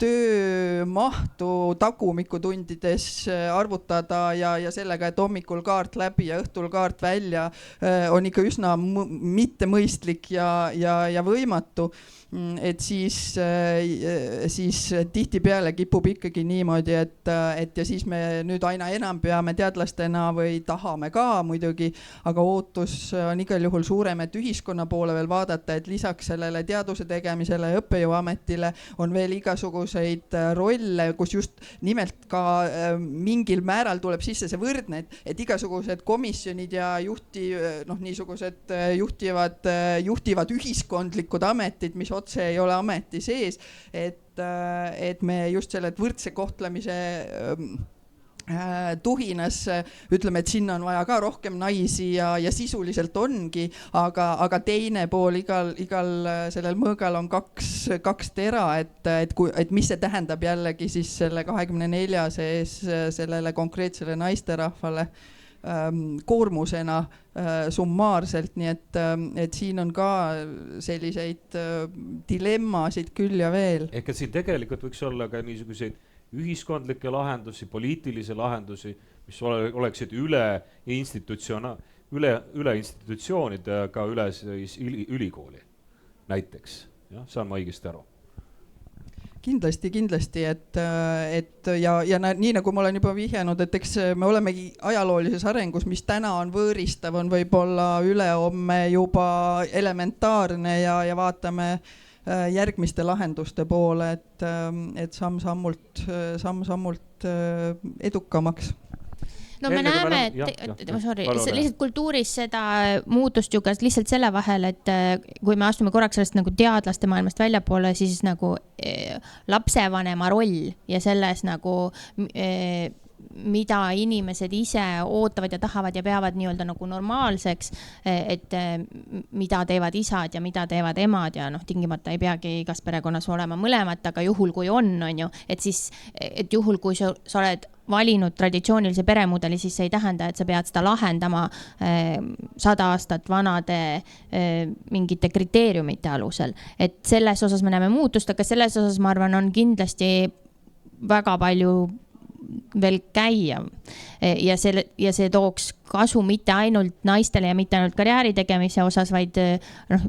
töömahtu tagumikutundides arvutada ja sellega, et hommikul kaart läbi ja õhtul kaart välja, on ikka üsna mittemõistlik ja võimatu. et siis tihtipeale kipub ikkagi niimoodi, et ja siis me nüüd aina enam peame teadlastena või tahame ka muidugi, aga ootus on igal juhul suurem, et ühiskonna poole veel vaadata, et lisaks sellele teaduse tegemisele ja õppejõuametile on veel igasuguseid rolle, kus just nimelt ka mingil määral tuleb sisse see võrdne, et igasugused komisjonid ja niisugused juhtivad ühiskondlikud ametid, mis otse ei ole ameti sees, et me just selle võrdse kohtlemise tuhinas ütleme, et sinna on vaja ka rohkem naisi ja sisuliselt ongi, aga teine pool igal sellel mõõgal on kaks tera, et mis see tähendab jällegi siis selle 24 sees sellele konkreetsele naisterahvale koormusena summaarselt, nii et siin on ka selliseid dilemmasid küll ja veel. Ehk et siin tegelikult võiks olla ka niisuguseid ühiskondlikke lahendusi, poliitilisi lahendusi, mis oleksid üle institutsioonide ka üle ülikooli näiteks. Saan ma õigesti aru? Kindlasti, et nii nagu ma olen juba vihjanud, et eks me olemegi ajaloolises arengus, mis täna on võõristav, on võib-olla ülehomme juba elementaarne ja vaatame järgmiste lahenduste poole, et samm-sammult edukamaks. No me näeme, lihtsalt kultuuris seda muutust ju ka lihtsalt selle vahel, et kui me astume korraks sellest nagu teadlaste maailmast väljapoole, siis nagu lapsevanema roll ja selles nagu mida inimesed ise ootavad ja tahavad ja peavad nii-öelda nagu normaalseks, et mida teevad isad ja mida teevad emad ja tingimata ei peagi igas perekonnas olema mõlemat, aga juhul kui on ju, et siis, et juhul kui sa oled valinud traditsioonilise peremudeli, siis see ei tähenda, et sa pead seda lahendama 100 aastat vanade mingite kriteeriumite alusel. Et selles osas me näeme muutust, aga selles osas ma arvan, on kindlasti väga palju veel käia ja see tooks kasu mitte ainult naistele ja mitte ainult karjääri tegemise osas, vaid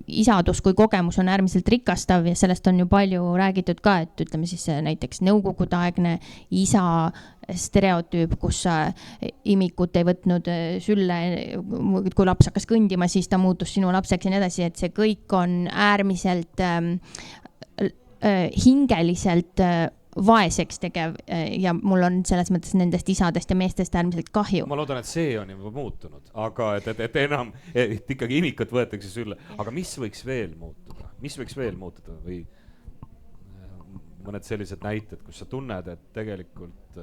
isadus kui kogemus on äärmiselt rikastav ja sellest on ju palju räägitud ka, et ütleme siis näiteks nõukogudeaegne isa stereotüüp, kus imikut ei võtnud sülle, kui laps hakkas kõndima, siis ta muutus sinu lapseks ja nii edasi, et see kõik on äärmiselt hingeliselt vaeseks tegev ja mul on selles mõttes nendest isadest ja meestest äärmiselt kahju. Ma loodan, et see on juba muutunud, aga et enam et ikkagi imikut võetakse sülle. Aga mis võiks veel muutuda? Mis võiks veel muutuda? Või mõned sellised näited, kus sa tunned, et tegelikult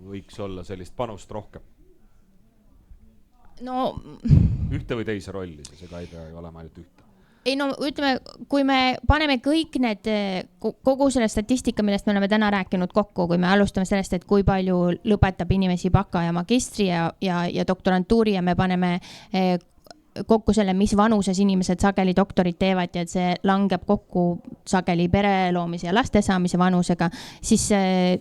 võiks olla sellist panust rohkem? No ühte või teise rolli, siis ega ei pea ju olema ainult ühte. Ei no ütleme, kui me paneme kõik need, kogu selle statistika, millest me oleme täna rääkinud kokku, kui me alustame sellest, et kui palju lõpetab inimesi baka ja magistri ja doktorantuuri ja me paneme kokku selle, mis vanuses inimesed sageli doktorit teevad ja et see langeb kokku sageli pere loomise ja laste saamise vanusega, siis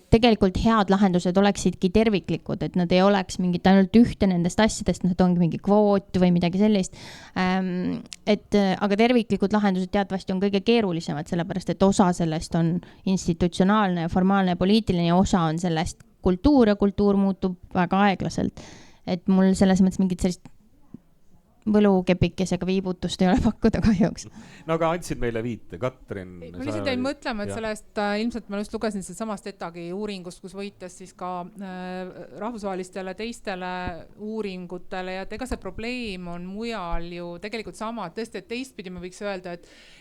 tegelikult head lahendused oleksidki terviklikud, et nad ei oleks mingit ainult ühte nendest asjadest, nad ongi mingi kvoot või midagi sellist. Aga terviklikud lahendused teadvasti on kõige keerulisemad, sellepärast et osa sellest on institutsionaalne, formaalne, poliitiline ja osa on sellest kultuur ja kultuur muutub väga aeglaselt. Et mul selles mõttes mingit sellist võlukepikesega viibutust ei ole pakkuda kahjuks. No aga andsid meile viite, Katrin. Ma lihtsalt jäin mõtlema, et sellest ilmselt ma just lugesin samast ETAG-i uuringust, kus võitles siis ka rahvusvahelistele teistele uuringutele ja ega see probleem on mujal ju tegelikult sama. Tõesti, et teistpidi me võiks öelda,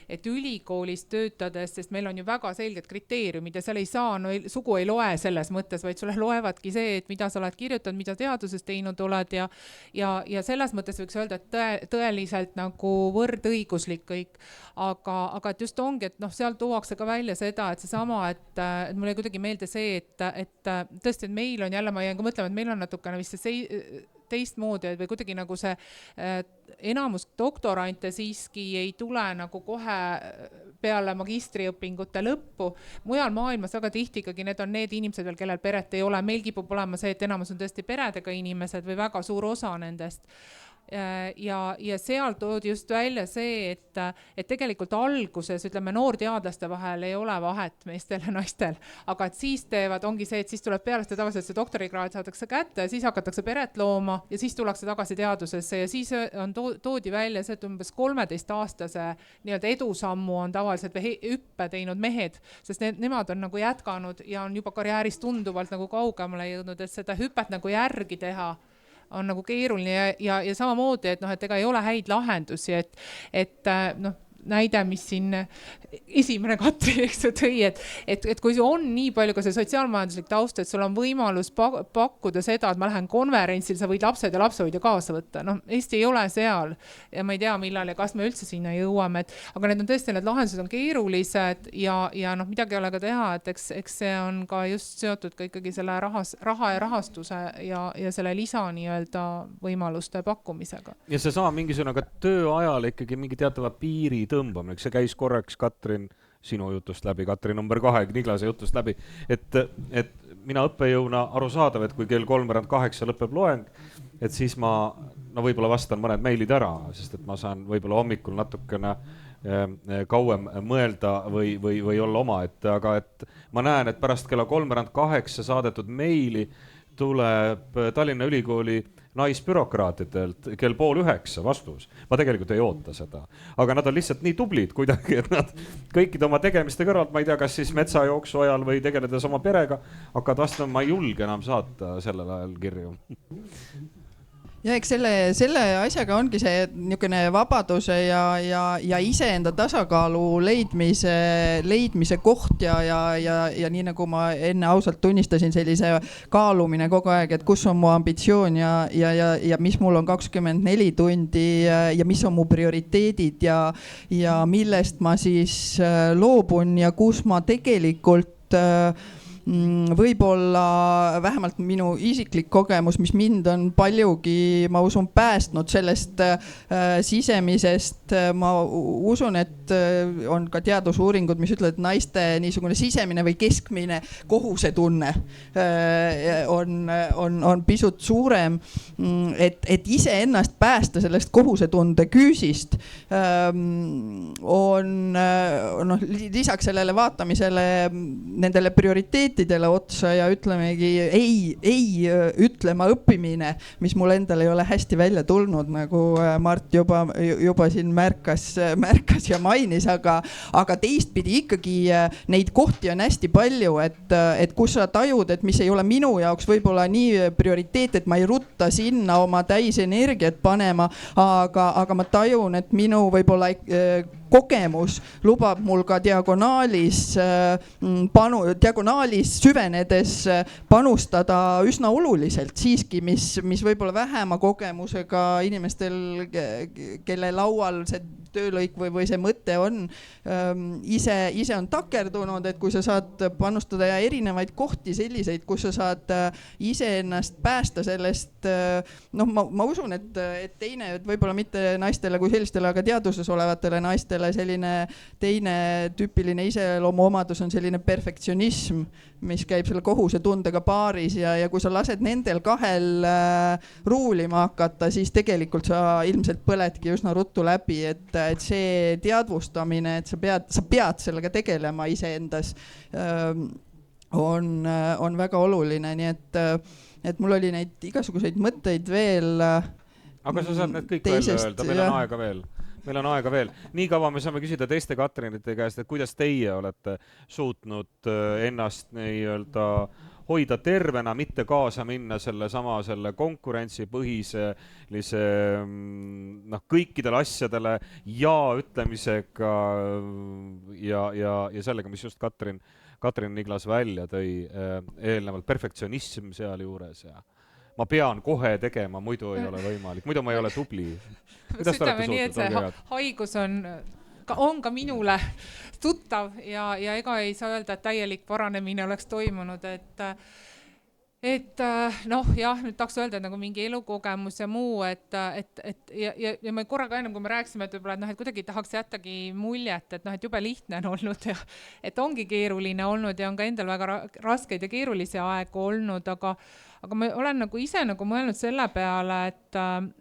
et ülikoolis töötades, sest meil on ju väga selged kriteeriumid ja seal ei saa, sugu ei loe selles mõttes, vaid sulle loevadki see, et mida sa oled kirjutanud, mida teaduses teinud oled ja selles mõttes võiks öelda, et tõeliselt nagu võrdõiguslik kõik, aga et just ongi, et seal tuuakse ka välja seda, et seesama, et mulle kuidagi meelde see, et tõesti, et meil on jälle, ma jään ka mõtlema, et meil on natukene vist see teistmoodi või kuidagi nagu see enamus doktorante siiski ei tule nagu kohe peale magistriõpingute lõppu. Mujal maailmas väga tihti ikkagi need on need inimesed veel, kellel peret ei ole. Meil kipub olema see, et enamus on tõesti peredega inimesed või väga suur osa nendest. ja seal toodi just välja see, et tegelikult alguses, ütleme, noorteadlaste vahel ei ole vahet meestel ja naistel, aga et siis ongi see, et siis tuleb peale seda tavaliselt see doktorikraad saadakse kätte ja siis hakatakse peret looma ja siis tullakse tagasi teadusesse ja siis on toodi välja see, et umbes 13-aastase nii-öelda edusammu on tavaliselt hüppe teinud mehed, sest nemad on nagu jätkanud ja on juba karjääris tunduvalt nagu kaugemale jõudnud, et seda hüpet nagu järgi teha on nagu keeruline ja samamoodi, et noh, et ega ei ole häid lahendusi, et noh, näide, mis siin esimene Katri tõi, et kui on nii palju ka see sotsiaalmajanduslik taust, et sul on võimalus pakkuda seda, et ma lähen konverentsil, sa võid lapsed ja lapsehoidja kaasa võtta. No, Eesti ei ole seal ja ma ei tea, millal ja kas me üldse sinna jõuame, aga need on tõesti, need lahendused on keerulised ja noh, midagi ei ole ka teha, et eks see on ka just seotud ka ikkagi selle raha ja rahastuse ja selle lisa nii-öelda võimaluste pakkumisega. Ja see sama mingisugune ka tööajal ikkagi mingi teatava piiri tõmbamine, see käis korraks Katrin sinu jutust läbi, Katrin number 2 Niglase jutust läbi, et mina õppejõuna arusaadav, et kui kell 7:38 lõpeb loeng, et siis ma võib-olla vastan mõned meilid ära, sest et ma saan võib-olla hommikul natukene kauem mõelda või olla omaette, aga et ma näen, et pärast kella 7:38 saadetud meili tuleb Tallinna Ülikooli naisbürokraatidelt kell 8:30 vastus. Ma tegelikult ei oota seda, aga nad on lihtsalt nii tublid kuidagi, et nad kõikide oma tegemiste kõrvalt, ma ei tea, kas siis metsajooksu ajal või tegeledes oma perega, hakkad vastama, ma ei julge enam saata sellel ajal kirju. Ja eks selle asjaga ongi see niisugune vabaduse ja iseenda tasakaalu leidmise koht ja nii nagu ma enne ausalt tunnistasin, sellise kaalumine kogu aeg, et kus on mu ambitsioon ja mis mul on 24 tundi ja mis on mu prioriteedid ja millest ma siis loobun ja kus ma tegelikult võib-olla vähemalt minu isiklik kogemus, mis mind on paljugi, ma usun, päästnud sellest sisemisest, ma usun, et on ka teadusuuringud, mis ütlevad, et naiste niisugune sisemine või keskmine kohusetunne on pisut suurem, et iseennast päästa sellest kohusetunde küüsist on lisaks sellele vaatamisele nendele prioriteetidele otsa ja ütlemegi ei ütlema õppimine, mis mul endal ei ole hästi välja tulnud, nagu Mart juba siin märkas ja mainis, aga teistpidi ikkagi neid kohti on hästi palju, et kus sa tajud, et mis ei ole minu jaoks võib-olla nii prioriteet, et ma ei rutta sinna oma täisenergiat panema, aga ma tajun, et minu võib-olla kogemus lubab mul ka diagonaalis süvenedes panustada üsna oluliselt siiski, mis võib-olla vähema kogemusega inimestel, kelle laual see töölõik või see mõte on, ise on takerdunud, et kui sa saad panustada ja erinevaid kohti selliseid, kus sa saad iseennast päästa sellest, ma usun, et teine, võib-olla mitte naistele kui sellistele, aga teaduses olevatele naistele selline teine tüüpiline iseloomuomadus on selline perfektsionism, mis käib selle kohusetundega paaris ja kui sa lased nendel kahel ruulima hakata, siis tegelikult sa ilmselt põledki üsna ruttu läbi, et see teadvustamine, et sa pead sellega tegelema iseendas, on väga oluline, nii et mul oli neid igasuguseid mõtteid veel. Aga sa saad need kõik välja öelda, meil on aega veel. Nii kaua me saame küsida teiste Katrinite käest, et kuidas teie olete suutnud ennast nii-öelda hoida tervena, mitte kaasa minna selle konkurentsipõhise kõikidele asjadele ja ütlemisega ja sellega, mis just Katrin Niglas välja tõi eelnevalt, perfektsionism seal juures ja ma pean kohe tegema, muidu ei ole võimalik, muidu ma ei ole tubli. Sütame nii, et see haigus on ka minule tuttav ja ega ei saa öelda, et täielik paranemine oleks toimunud, et nüüd tahaks öelda, et nagu mingi elukogemus ja muu, ja me korraga ennem, kui me rääkisime, et võib-olla, et kuidagi tahaks jättagi muljet, et jube lihtne on olnud ja et ongi keeruline olnud ja on ka endal väga raskeid ja keerulisi aegu olnud, aga ma olen nagu ise nagu mõelnud selle peale,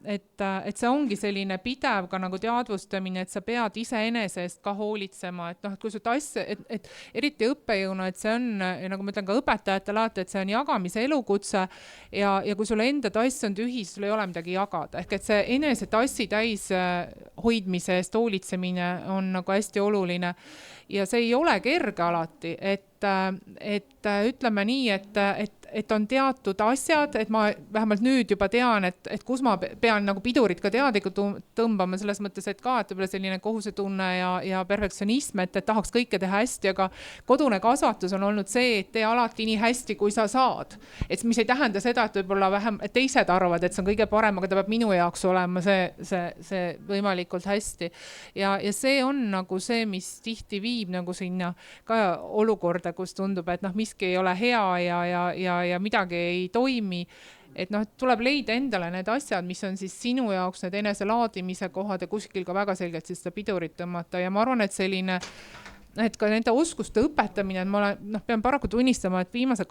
et see ongi selline pidev ka nagu teadvustamine, et sa pead iseenese eest ka hoolitsema, et noh, et kui su tass, et eriti õppejõuna, et see on, nagu ma ütlen ka õpetajatele alati, et see on jagamise elukutse ja kui sul enda tass on tühi, sul ei ole midagi jagada. Ehk et see enese tassi täis hoidmise eest hoolitsemine on nagu hästi oluline ja see ei ole kerge alati, et ütleme nii, et on teatud asjad, et ma vähemalt nüüd juba tean, et kus ma pean nagu pidurit ka teadlikult tõmbama selles mõttes, et ka, et selline kohusetunne ja perfektsionism, et tahaks kõike teha hästi, aga kodune kasvatus on olnud see, et tee alati nii hästi, kui sa saad. Et mis ei tähenda seda, et võib-olla vähem, et teised arvavad, et see on kõige parem, aga ta peab minu jaoks olema see võimalikult hästi. Ja see on nagu see, mis tihti viib nagu sinna ka olukorda, kus tundub, et noh, miski ei ole hea ja midagi ei toimi. Et noh, tuleb leida endale need asjad, mis on siis sinu jaoks need enese laadimise kohad ja kuskil ka väga selgelt siis seda pidurit tõmmata. Ja ma arvan, et selline, et ka nende oskuste õpetamine, et ma olen, pean paraku tunnistama, et viimase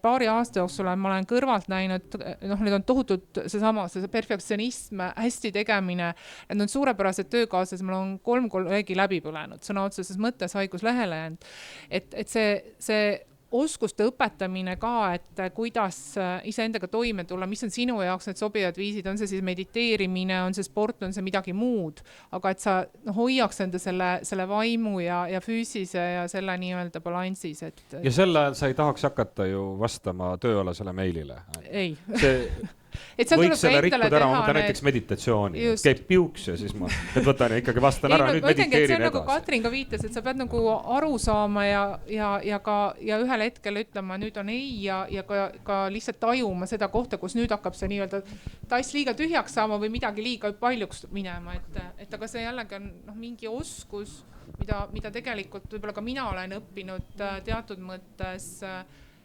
paari aasta jooksul ma olen kõrvalt näinud, need on tohutult see perfektsionism, hästi tegemine, need on suurepärased töökaaslased, mul on 3 kolleegi läbi põlenud, sõna otseses mõttes haiguslehele jäänud. Et see oskuste õpetamine ka, et kuidas iseendaga toime tulla, mis on sinu jaoks need sobivad viisid, on see siis mediteerimine, on see sport, on see midagi muud, aga et sa hoiaks enda selle vaimu ja füüsise ja selle nii-öelda balansis. Ja selle ajal sa ei tahaks hakata ju vastama tööalasele meilile. Ei. Võiks selle rikkuda ära, ma mõtlen näiteks meditatsiooni, käib piuks ja siis ma võtan ja ikkagi vastan ära, nüüd mediteerin edasi. Nagu Katrin ka viitas, et sa pead nagu aru saama ja ühel hetkel ütlema, nüüd on ei ja ka lihtsalt tajuma seda kohta, kus nüüd hakkab see nii-öelda tass liiga tühjaks saama või midagi liiga paljuks minema, et aga see jällegi on mingi oskus, mida tegelikult võib-olla ka mina olen õppinud teatud mõttes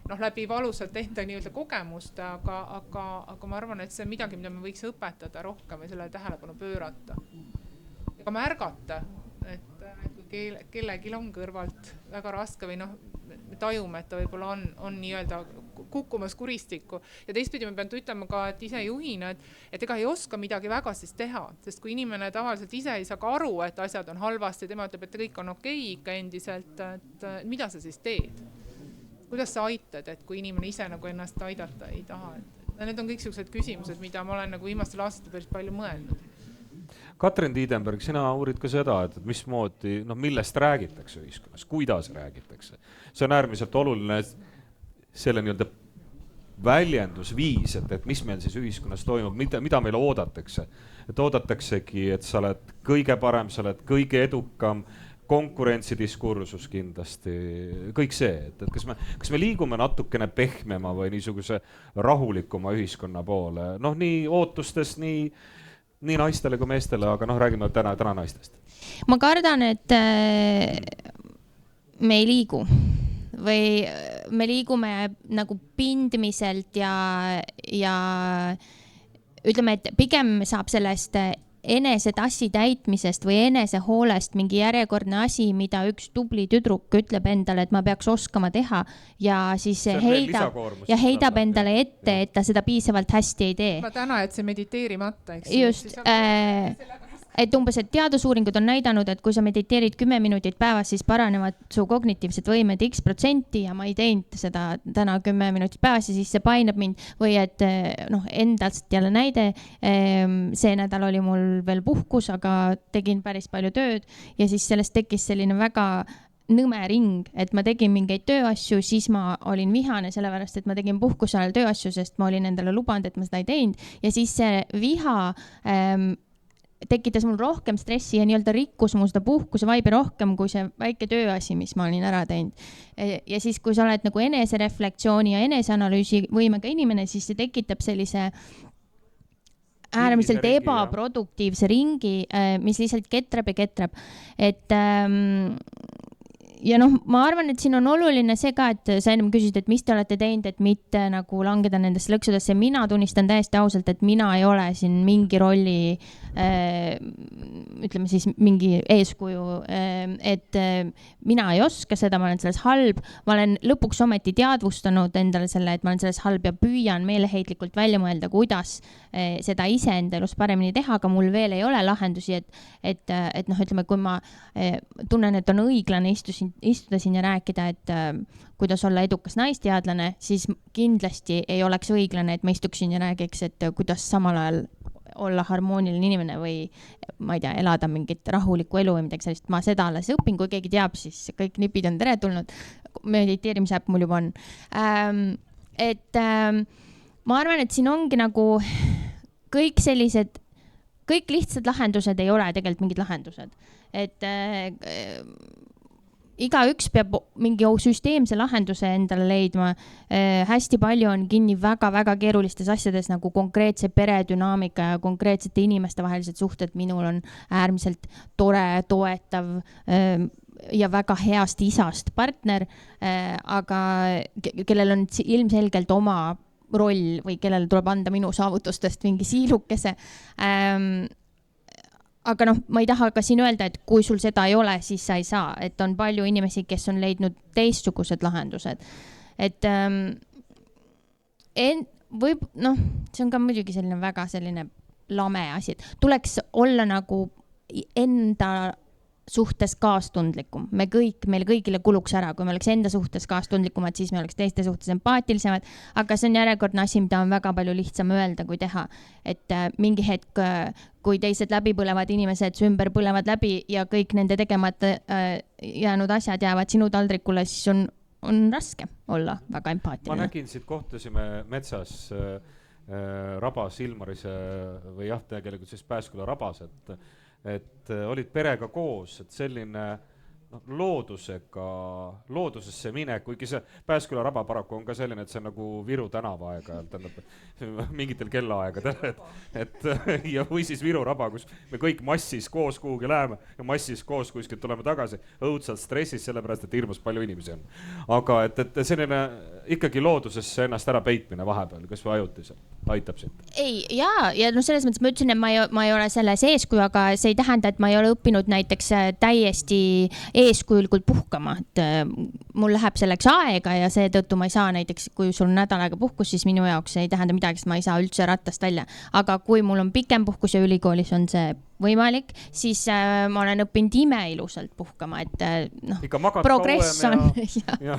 läbi valusalt enda nii-öelda kogemust, aga ma arvan, et see on midagi, mida me võiks õpetada rohkem või sellele tähelepanu pöörata. Ja ka märgata, et kui kellelgi on kõrvalt väga raske või me tajume, et ta võib-olla on nii-öelda kukkumas kuristikku. Ja teistpidi ma pean ütlema ka, et ise juhina, et ega ei oska midagi väga siis teha, sest kui inimene tavaliselt ise ei saa ka aru, et asjad on halvasti, tema ütleb, et kõik on okei ikka endiselt, et mida sa siis teed? Kuidas sa aitad, et kui inimene ise nagu ennast aidata ei taha? Need on kõik sellised küsimused, mida ma olen nagu viimastel aastatel päris palju mõelnud. Katrin Tiidenberg, sina uurid ka seda, et mismoodi, millest räägitakse ühiskonnas, kuidas räägitakse. See on äärmiselt oluline selle nii-öelda väljendusviis, et mis meil siis ühiskonnas toimub, mida meile oodatakse. Et oodataksegi, et sa oled kõige parem, sa oled kõige edukam, konkurentsidiskursus kindlasti, kõik see, et kas me liigume natukene pehmema või niisuguse rahulikuma ühiskonna poole, nii ootustes, nii naistele kui meestele, aga räägime täna naistest. Ma kardan, et me ei liigu või me liigume nagu pindmiselt ja ütleme, et pigem saab sellest enese tassi täitmisest või enese hoolest mingi järjekordne asi, mida üks tubli tüdruk ütleb endale, et ma peaks oskama teha ja siis heidab endale ette, et ta seda piisavalt hästi ei tee. Ma täna, et see mediteerimata, eks? Just, et umbes, et teadusuuringud on näidanud, et kui sa mediteerid 10 minutit päevas, siis paranevad su kognitiivsed võimed X% ja ma ei teinud seda täna 10 minutit päevas ja siis see painab mind või et endast jälle näide, see nädal oli mul veel puhkus, aga tegin päris palju tööd ja siis sellest tekkis selline väga nõme ring, et ma tegin mingeid tööasju, siis ma olin vihane sellepärast, et ma tegin puhkuse ajal tööasju, sest ma olin endale lubanud, et ma seda ei teinud ja siis see viha tekitas mul rohkem stressi ja nii-öelda rikkus mu seda puhkuse vaibi rohkem kui see väike tööasi, mis ma olin ära teinud. Ja siis, kui sa oled nagu enesereflektsiooni ja eneseanalüüsi võimega inimene, siis see tekitab sellise äärmiselt ebaproduktiivse ringi, mis lihtsalt ketrab ja ketrab. Et ja noh, ma arvan, et siin on oluline see ka, et sa ennem küsisid, et mis te olete teinud, et mitte nagu langeda nendesse lõksudesse. Mina tunnistan täiesti ausalt, et mina ei ole siin mingi rolli, ütleme siis mingi eeskuju, et mina ei oska seda, ma olen selles halb. Ma olen lõpuks ometi teadvustanud endale selle, et ma olen selles halb ja püüan meeleheitlikult välja mõelda, kuidas seda ise enda elus paremini teha, aga mul veel ei ole lahendusi, et noh, ütleme, kui ma tunnen, et on õiglane istuda siin ja rääkida, et kuidas olla edukas naisteadlane, siis kindlasti ei oleks õiglane, et ma istuksin ja räägiks, et kuidas samal ajal olla harmooniline inimene või ma ei tea, elada mingit rahulikku elu või midagi sellist. Ma seda alles õpin, kui keegi teab, siis kõik nipid on teretulnud. Mediteerimise äpp mul juba on. Ma arvan, et siin ongi nagu kõik sellised, kõik lihtsad lahendused ei ole tegelikult mingid lahendused. Et igaüks peab mingi süsteemse lahenduse endale leidma. Hästi palju on kinni väga-väga keerulistes asjades nagu konkreetse peredünaamika ja konkreetsete inimeste vahelised suhted. Minul on äärmiselt tore, toetav ja väga heast isast partner, aga kellel on ilmselgelt oma roll või kellele tuleb anda minu saavutustest mingi siilukese. Aga noh, ma ei taha ka siin öelda, et kui sul seda ei ole, siis sa ei saa. Et on palju inimesi, kes on leidnud teistsugused lahendused. Et võib, noh, see on ka muidugi selline väga selline lame asi. Et tuleks olla nagu enda suhtes kaastundlikum. Meil kõigile kuluks ära, kui me oleks enda suhtes kaastundlikumad, siis me oleks teiste suhtes empaatilisemad, aga see on järjekordne asi, mida on väga palju lihtsam öelda kui teha. Et mingi hetk, kui teised läbipõlevad inimesed ümber põlevad läbi ja kõik nende tegemata jäänud asjad jäävad sinu taldrikule, siis on raske olla väga empaatiline. Ma nägin siit, kohtusime metsas Rabas, Ilmarise või jah, tegelikult siis Pääsküla Rabas, et olid perega koos, et selline loodusesse minek, kuigi see Pääsküla Raba paraku on ka selline, et see on nagu Viru tänava aega, mingitel kellaaegadel, ja või siis Viru Raba, kus me kõik massis koos kuhugi läheme ja massis koos kuskilt tuleme tagasi, õudselt stressis, sellepärast, et hirmus palju inimesi on. Aga et selline ikkagi loodusesse ennast ära peitmine vahepeal, kas või ajutiselt, aitab sind? Ei, ja no selles mõttes ma ütlesin, et ma ei ole selles eeskuju, aga see ei tähenda, et ma ei ole õppinud näiteks täiesti eeskujulikult puhkama, et mul läheb selleks aega ja seetõttu ma ei saa näiteks, kui sul on nädal aega puhkus, siis minu jaoks ei tähenda midagi, sest ma ei saa üldse rattast välja. Aga kui mul on pikem puhkus ja ülikoolis on see võimalik, siis ma olen õppinud imeilusalt puhkama, et noh, progress on. Ja,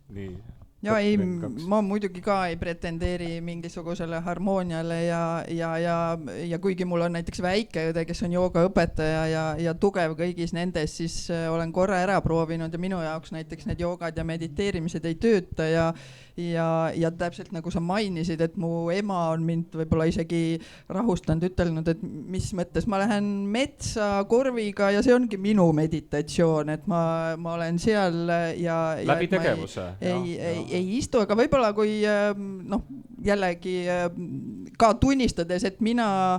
nii. Ja ei, ma muidugi ka ei pretendeeri mingisugusele harmooniale ja kuigi mul on näiteks väikeõde, kes on joogaõpetaja ja tugev kõigis nendes, siis olen korra ära proovinud ja minu jaoks näiteks need joogad ja mediteerimised ei tööta ja täpselt nagu sa mainisid, et mu ema on mind võib-olla isegi rahustanud, ütelnud, et mis mõttes ma lähen metsa korviga ja see ongi minu meditatsioon, et ma olen seal ja läbi tegevuse. Ei istu, aga võib-olla kui jällegi ka tunnistades, et mina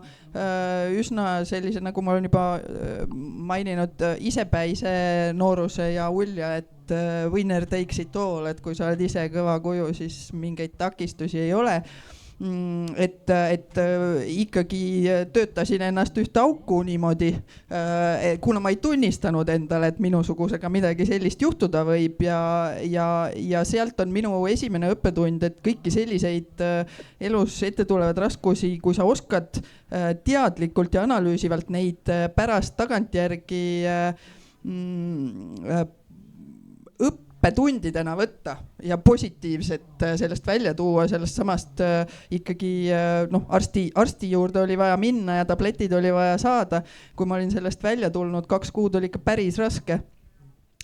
üsna sellise, nagu ma olen juba maininud, isepäise nooruse ja ulja, et winner takes it all, et kui sa oled ise kõva kuju, siis mingeid takistusi ei ole. Et ikkagi töötasin ennast ühte auku niimoodi, kuna ma ei tunnistanud endale, et minusugusega midagi sellist juhtuda võib ja sealt on minu esimene õppetund, et kõiki selliseid elus ette tulevad raskusi, kui sa oskad teadlikult ja analüüsivalt neid pärast tagantjärgi õppetundidena võtta ja positiivset sellest välja tuua, sellest samast ikkagi arsti juurde oli vaja minna ja tabletid oli vaja saada. Kui ma olin sellest välja tulnud, 2 kuud oli ikka päris raske.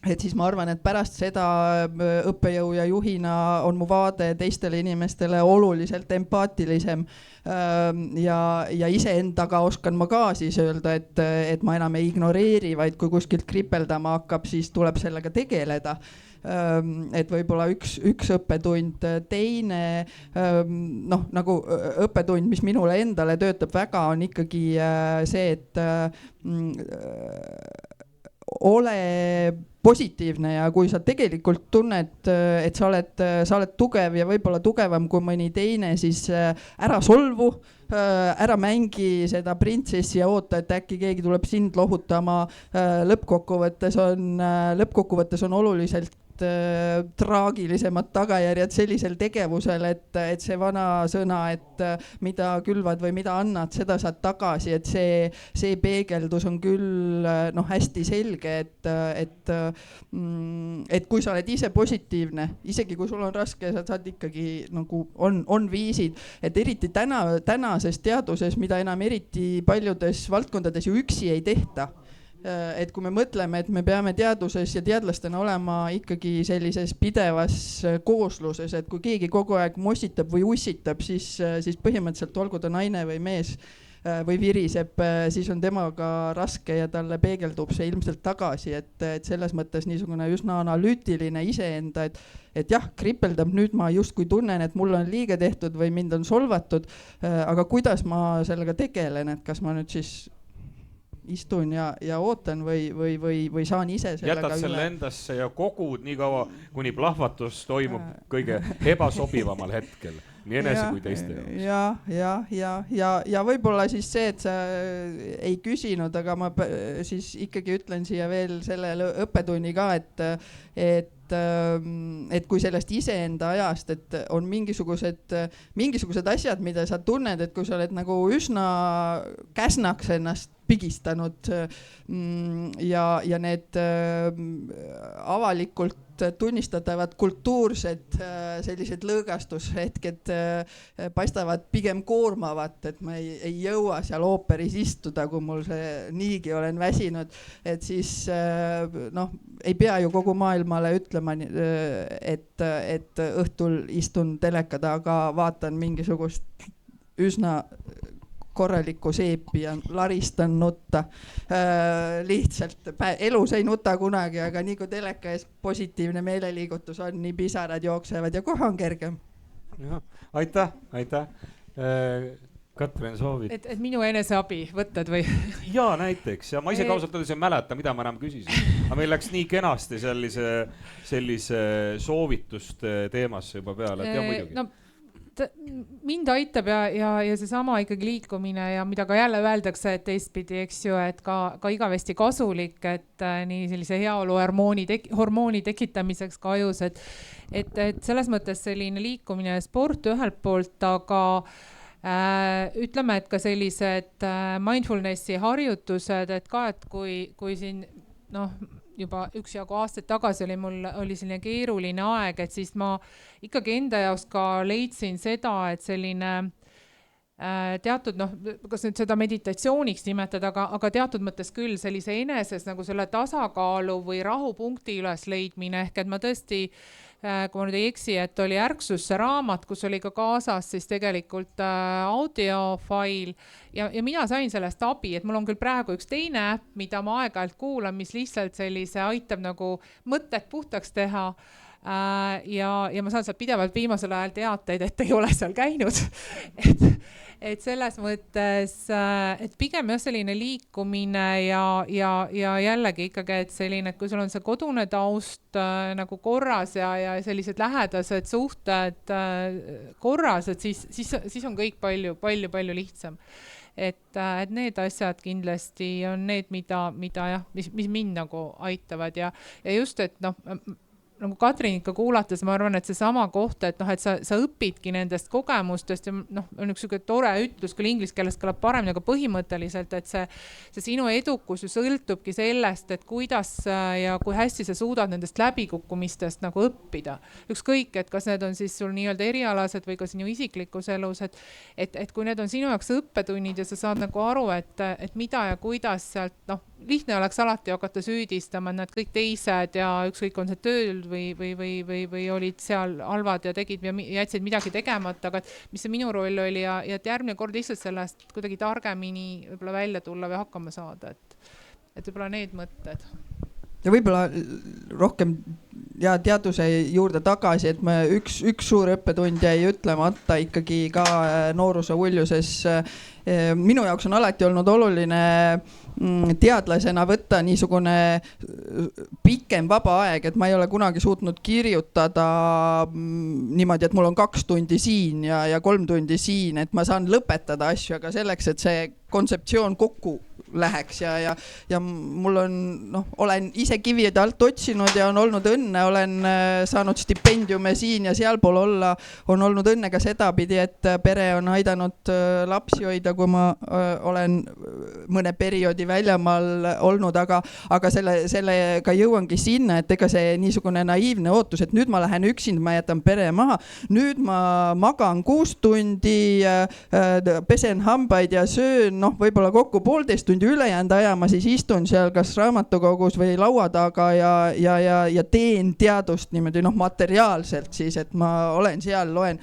Et siis ma arvan, et pärast seda õppejõu ja juhina on mu vaade teistele inimestele oluliselt empaatilisem ja iseendaga oskan ma ka siis öelda, et ma enam ei ignoreeri, vaid kui kuskilt kripeldama hakkab, siis tuleb sellega tegeleda. Et võib-olla üks õppetund, teine nagu õppetund, mis minule endale töötab väga, on ikkagi see, et ole positiivne ja kui sa tegelikult tunned, et sa oled tugev ja võib-olla tugevam kui mõni teine, siis ära solvu, ära mängi seda printsessi ja oota, et äkki keegi tuleb sind lohutama. Lõppkokkuvõttes on oluliselt traagilisemad tagajärjed sellisel tegevusel, et see vana sõna, et mida külvad või mida annad, seda saad tagasi, et see peegeldus on küll hästi selge, et kui sa oled ise positiivne, isegi kui sul on raske, sa saad ikkagi nagu on viisid, et eriti tänases teaduses, mida enam eriti paljudes valdkondades ju üksi ei tehta. Et kui me mõtleme, et me peame teaduses ja teadlastena olema ikkagi sellises pidevas koosluses, et kui keegi kogu aeg mossitab või ussitab, siis põhimõtteliselt olgu ta naine või mees või viriseb, siis on temaga raske ja talle peegeldub see ilmselt tagasi, et selles mõttes niisugune üsna analüütiline iseenda, et jah, kripeldab, nüüd ma justkui tunnen, et mul on liiga tehtud või mind on solvatud, aga kuidas ma sellega tegelen, et kas ma nüüd siis istun ja ootan või saan ise sellega jätad selle endasse ja kogud nii kaua, kuni plahvatus toimub kõige ebasobivamal hetkel, nii enese kui teiste jaoks. Ja võib-olla siis see, et sa ei küsinud, aga ma siis ikkagi ütlen siia veel selle õppetunni ka, et kui sellest iseenda ajast, et on mingisugused asjad, mida sa tunned, et kui sa oled nagu üsna käsnaks ennast pigistanud ja need avalikult tunnistatavad kultuursed sellised lõõgastushetked paistavad pigem koormavat, et ma ei jõua seal ooperis istuda, kui mul see niigi olen väsinud, et siis ei pea ju kogu maailmale ütlema, et õhtul istun teleka taga, vaatan mingisugust üsna korralikku seepi ja laristan nutta. Lihtsalt elus ei nuta kunagi, aga nii kui teleka ees positiivne meeleliigutus on, nii pisarad jooksevad ja kohe on kergem. Aitäh. Katrin, soovid? Et minu eneseabi võtted või? Jaa, näiteks. Ja ma ise kausalt öeldes ei mäleta, mida ma enam küsisin. Aga meil läks nii kenasti sellise soovituste teemasse juba peale, et jah muidugi. Mind aitab ja seesama ikkagi liikumine ja mida ka jälle öeldakse, et teistpidi, eks ju, et ka igavesti kasulik, et nii sellise heaolu hormooni tekitamiseks ka ajus, et selles mõttes selline liikumine ja sport ühelt poolt, aga ütleme, et ka sellised mindfulnessi harjutused, et ka, et kui siin juba üksjagu aastaid tagasi oli selline keeruline aeg, et siis ma ikkagi enda jaoks ka leidsin seda, et selline teatud, kas nüüd seda meditatsiooniks nimetada, aga teatud mõttes küll sellise eneses nagu selle tasakaalu või rahupunkti üles leidmine, ehk et ma tõesti, kui ma nüüd ei eksi, et oli Ärksusse raamat, kus oli ka kaasas siis tegelikult audiofail ja mina sain sellest abi, et mul on küll praegu üks teine äpp, mida ma aeg-ajalt kuulan, mis lihtsalt sellise aitab nagu mõtted puhtaks teha ja ma saan sealt pidevalt viimasel ajal teateid, et ei ole seal käinud, et selles mõttes, et pigem jah selline liikumine ja jällegi ikkagi, et selline, et kui sul on see kodune taust nagu korras ja sellised lähedased suhted korras, et siis on kõik palju lihtsam. Et need asjad kindlasti on need, mida jah, mis mind nagu aitavad ja just, et nagu Katrin ikka kuulates, ma arvan, et see sama koht, et sa õpidki nendest kogemustest ja on üks tore ütlus, küll inglise keeles kõlab paremini, aga põhimõtteliselt, et see sinu edukus ju sõltubki sellest, et kuidas ja kui hästi sa suudad nendest läbikukkumistest nagu õppida. Ükskõik, et kas need on siis sul nii-öelda erialased või ka sinu isiklikus elus, et kui need on sinu jaoks õppetunnid ja sa saad nagu aru, et mida ja kuidas sealt, lihtne oleks alati hakata süüdistama, et nad kõik teised ja ükskõik on see tööl või olid seal halvad ja jätsid midagi tegemata, aga mis see minu roll oli ja et järgmine kord lihtsalt sellest kuidagi targemini võib-olla välja tulla või hakkama saada, et võib-olla need mõtted. Ja võib-olla rohkem ja teaduse juurde tagasi, et üks suur õppetund jäi ütlemata ikkagi ka nooruse uljuses. Minu jaoks on alati olnud oluline teadlasena võtta niisugune pikem vaba aeg, et ma ei ole kunagi suutnud kirjutada niimoodi, et mul on 2 tundi siin ja 3 tundi siin, et ma saan lõpetada asju, aga selleks, et see kontseptsioon kokku läheks ja mul on, olen ise kivide alt otsinud ja on olnud õnne, olen saanud stipendiume siin ja sealpool olla, on olnud õnne ka sedapidi, et pere on aidanud lapsi hoida, kui ma olen mõne perioodi väljamaal olnud, aga sellega jõuangi sinna, et ega see niisugune naiivne ootus, et nüüd ma lähen üksinda, ma jätan pere maha, nüüd ma magan 6 tundi, pesen hambaid ja söön, võib-olla kokku 1,5 tundi ülejäänud aja, ma siis istun seal kas raamatukogus või laua taga ja teen teadust niimoodi materiaalselt siis, et ma olen seal, loen.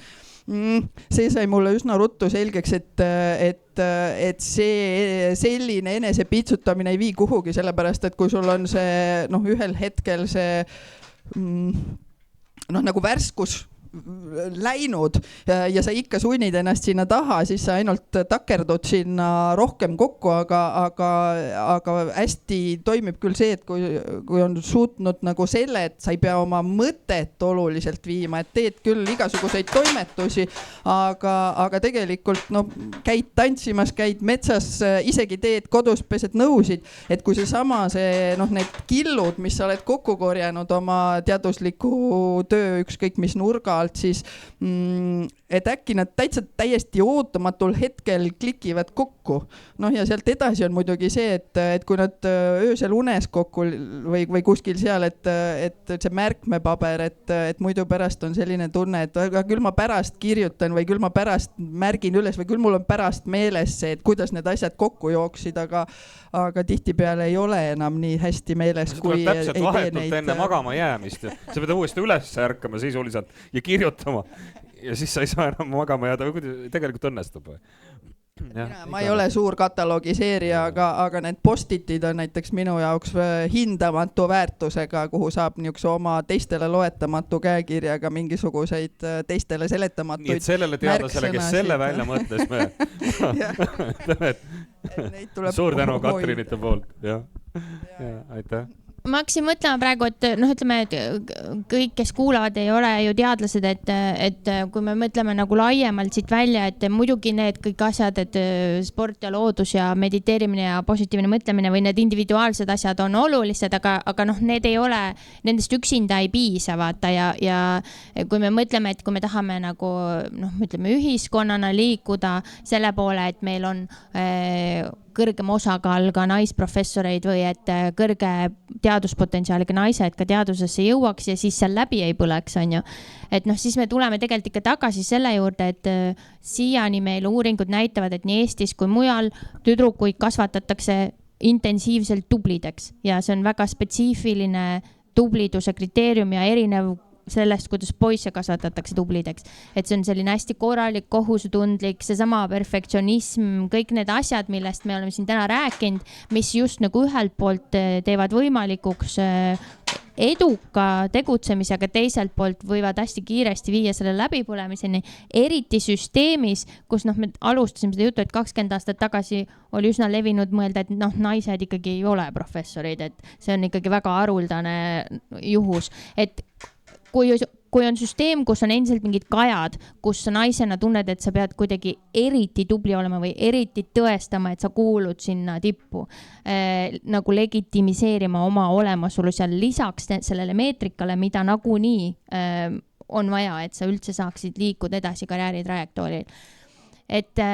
See sai mulle üsna ruttu selgeks, et see selline enese pitsutamine ei vii kuhugi, sellepärast, et kui sul on see ühel hetkel see nagu värskus läinud ja sa ikka sunnid ennast sinna taha, siis sa ainult takerdud sinna rohkem kokku, aga hästi toimib küll see, et kui on suutnud nagu selle, et sa ei pea oma mõtet oluliselt viima, et teed küll igasuguseid toimetusi, aga tegelikult käid tantsimas, käid metsas, isegi teed kodus, pesed nõusid, et kui need killud, mis sa oled kokku korjanud oma teadusliku töö ükskõik mis nurga alt, siis et äkki nad täiesti ootamatul hetkel klikivad kokku. Ja sealt edasi on muidugi see, et kui nad öösel unes kokku või kuskil seal, et see märkmepaber, et muidu pärast on selline tunne, et küll ma pärast kirjutan või küll ma pärast märgin üles või küll mul on pärast meeles see, et kuidas need asjad kokku jooksid, aga tihtipeale ei ole enam nii hästi meeles, kui täpselt vahetult enne magama jäämist. Sa pead uuesti üles ärkama sisuliselt ja kirjutama ja siis sa ei saa enam magama jääda või tegelikult õnnestub. Ma ei ole suur katalogiseerija, aga need postitid on näiteks minu jaoks hindamatu väärtusega, kuhu saab niisuguse oma teistele loetamatu käekirjaga mingisuguseid teistele seletamatuid nii et sellele teadlasele, kes selle välja mõtles, suur tänu Katrinite poolt. Aitäh. Ma hakkasin mõtlema praegu, et ütleme, et kõik, kes kuulavad, ei ole ju teadlased, et kui me mõtleme nagu laiemalt siit välja, et muidugi need kõik asjad, et sport ja loodus ja mediteerimine ja positiivne mõtlemine või need individuaalsed asjad on olulised, aga need ei ole, nendest üksinda ei piisa, vaata, ja kui me mõtleme, et kui me tahame nagu, ütleme, ühiskonnana liikuda selle poole, et meil on kõrgem osakaal ka naisprofessoreid või et kõrge teaduspotentsiaaliga naised ka teadusesse jõuaks ja siis seal läbi ei põleks, on ju. Et siis me tuleme tegelikult ikka tagasi selle juurde, et siiani meil uuringud näitavad, et nii Eestis kui mujal tüdrukuid kasvatatakse intensiivselt tublideks ja see on väga spetsiifiline tubliduse kriteerium ja erinev sellest, kuidas poisse kasvatatakse tublideks. Et see on selline hästi korralik, kohusutundlik, seesama perfektsionism, kõik need asjad, millest me oleme siin täna rääkinud, mis just nagu ühelt poolt teevad võimalikuks eduka tegutsemise, aga teiselt poolt võivad hästi kiiresti viia selle läbipõlemiseni, eriti süsteemis, kus me alustasime seda juttu, et 20 aastat tagasi oli üsna levinud mõelda, et naised ikkagi ei ole professorid, et see on ikkagi väga haruldane juhus, et kui on süsteem, kus on endiselt mingid kajad, kus sa naisena tunned, et sa pead kuidagi eriti tubli olema või eriti tõestama, et sa kuulud sinna tippu, nagu legitimiseerima oma olemasolu seal lisaks sellele meetrikale, mida nagunii on vaja, et sa üldse saaksid liikuda edasi karjääritrajektooril. Et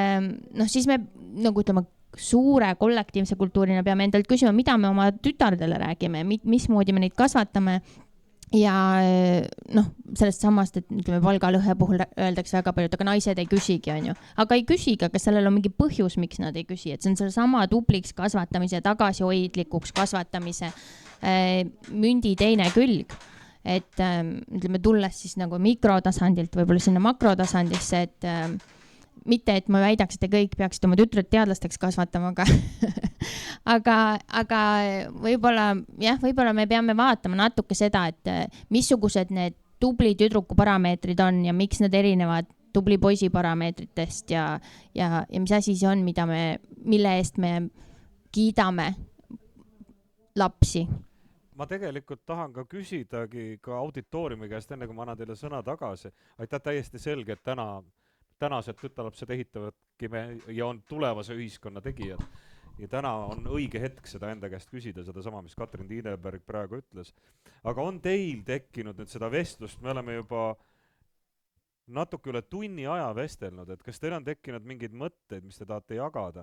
siis me nagu ütleme, suure kollektiivse kultuurina peame endalt küsima, mida me oma tütardele räägime, mismoodi me neid kasvatame. Ja sellest samast, et ütleme, palgalõhe puhul öeldakse väga palju, aga naised ei küsigi, on ju. Aga ei küsigi, aga sellel on mingi põhjus, miks nad ei küsi. Et see on selle sama tubliks kasvatamise, tagasihoidlikuks kasvatamise mündi teine külg. Et ütleme, tulles siis nagu mikrotasandilt, võib-olla sinna makrotasandisse, et mitte, et ma väidaks, et te kõik peaksite oma tütred teadlasteks kasvatama, aga võib-olla me peame vaatama natuke seda, et missugused need tubli tüdruku parameetrid on ja miks need erinevad tubli poisi parameetritest ja mis asi see on, mille eest me kiidame lapsi. Ma tegelikult tahan ka küsidagi ka auditooriumi käest, enne kui ma annan teile sõna tagasi. Aitäh, täiesti selge, et tänased tütarlapsed ehitavadki ja on tulevase ühiskonna tegijad. Ja täna on õige hetk seda enda käest küsida, seda sama, mis Katrin Tiineberg praegu ütles. Aga on teil tekkinud nüüd seda vestlust, me oleme juba natuke üle tunni aja vestelnud, et kas teil on tekkinud mingeid mõtteid, mis te tahate jagada?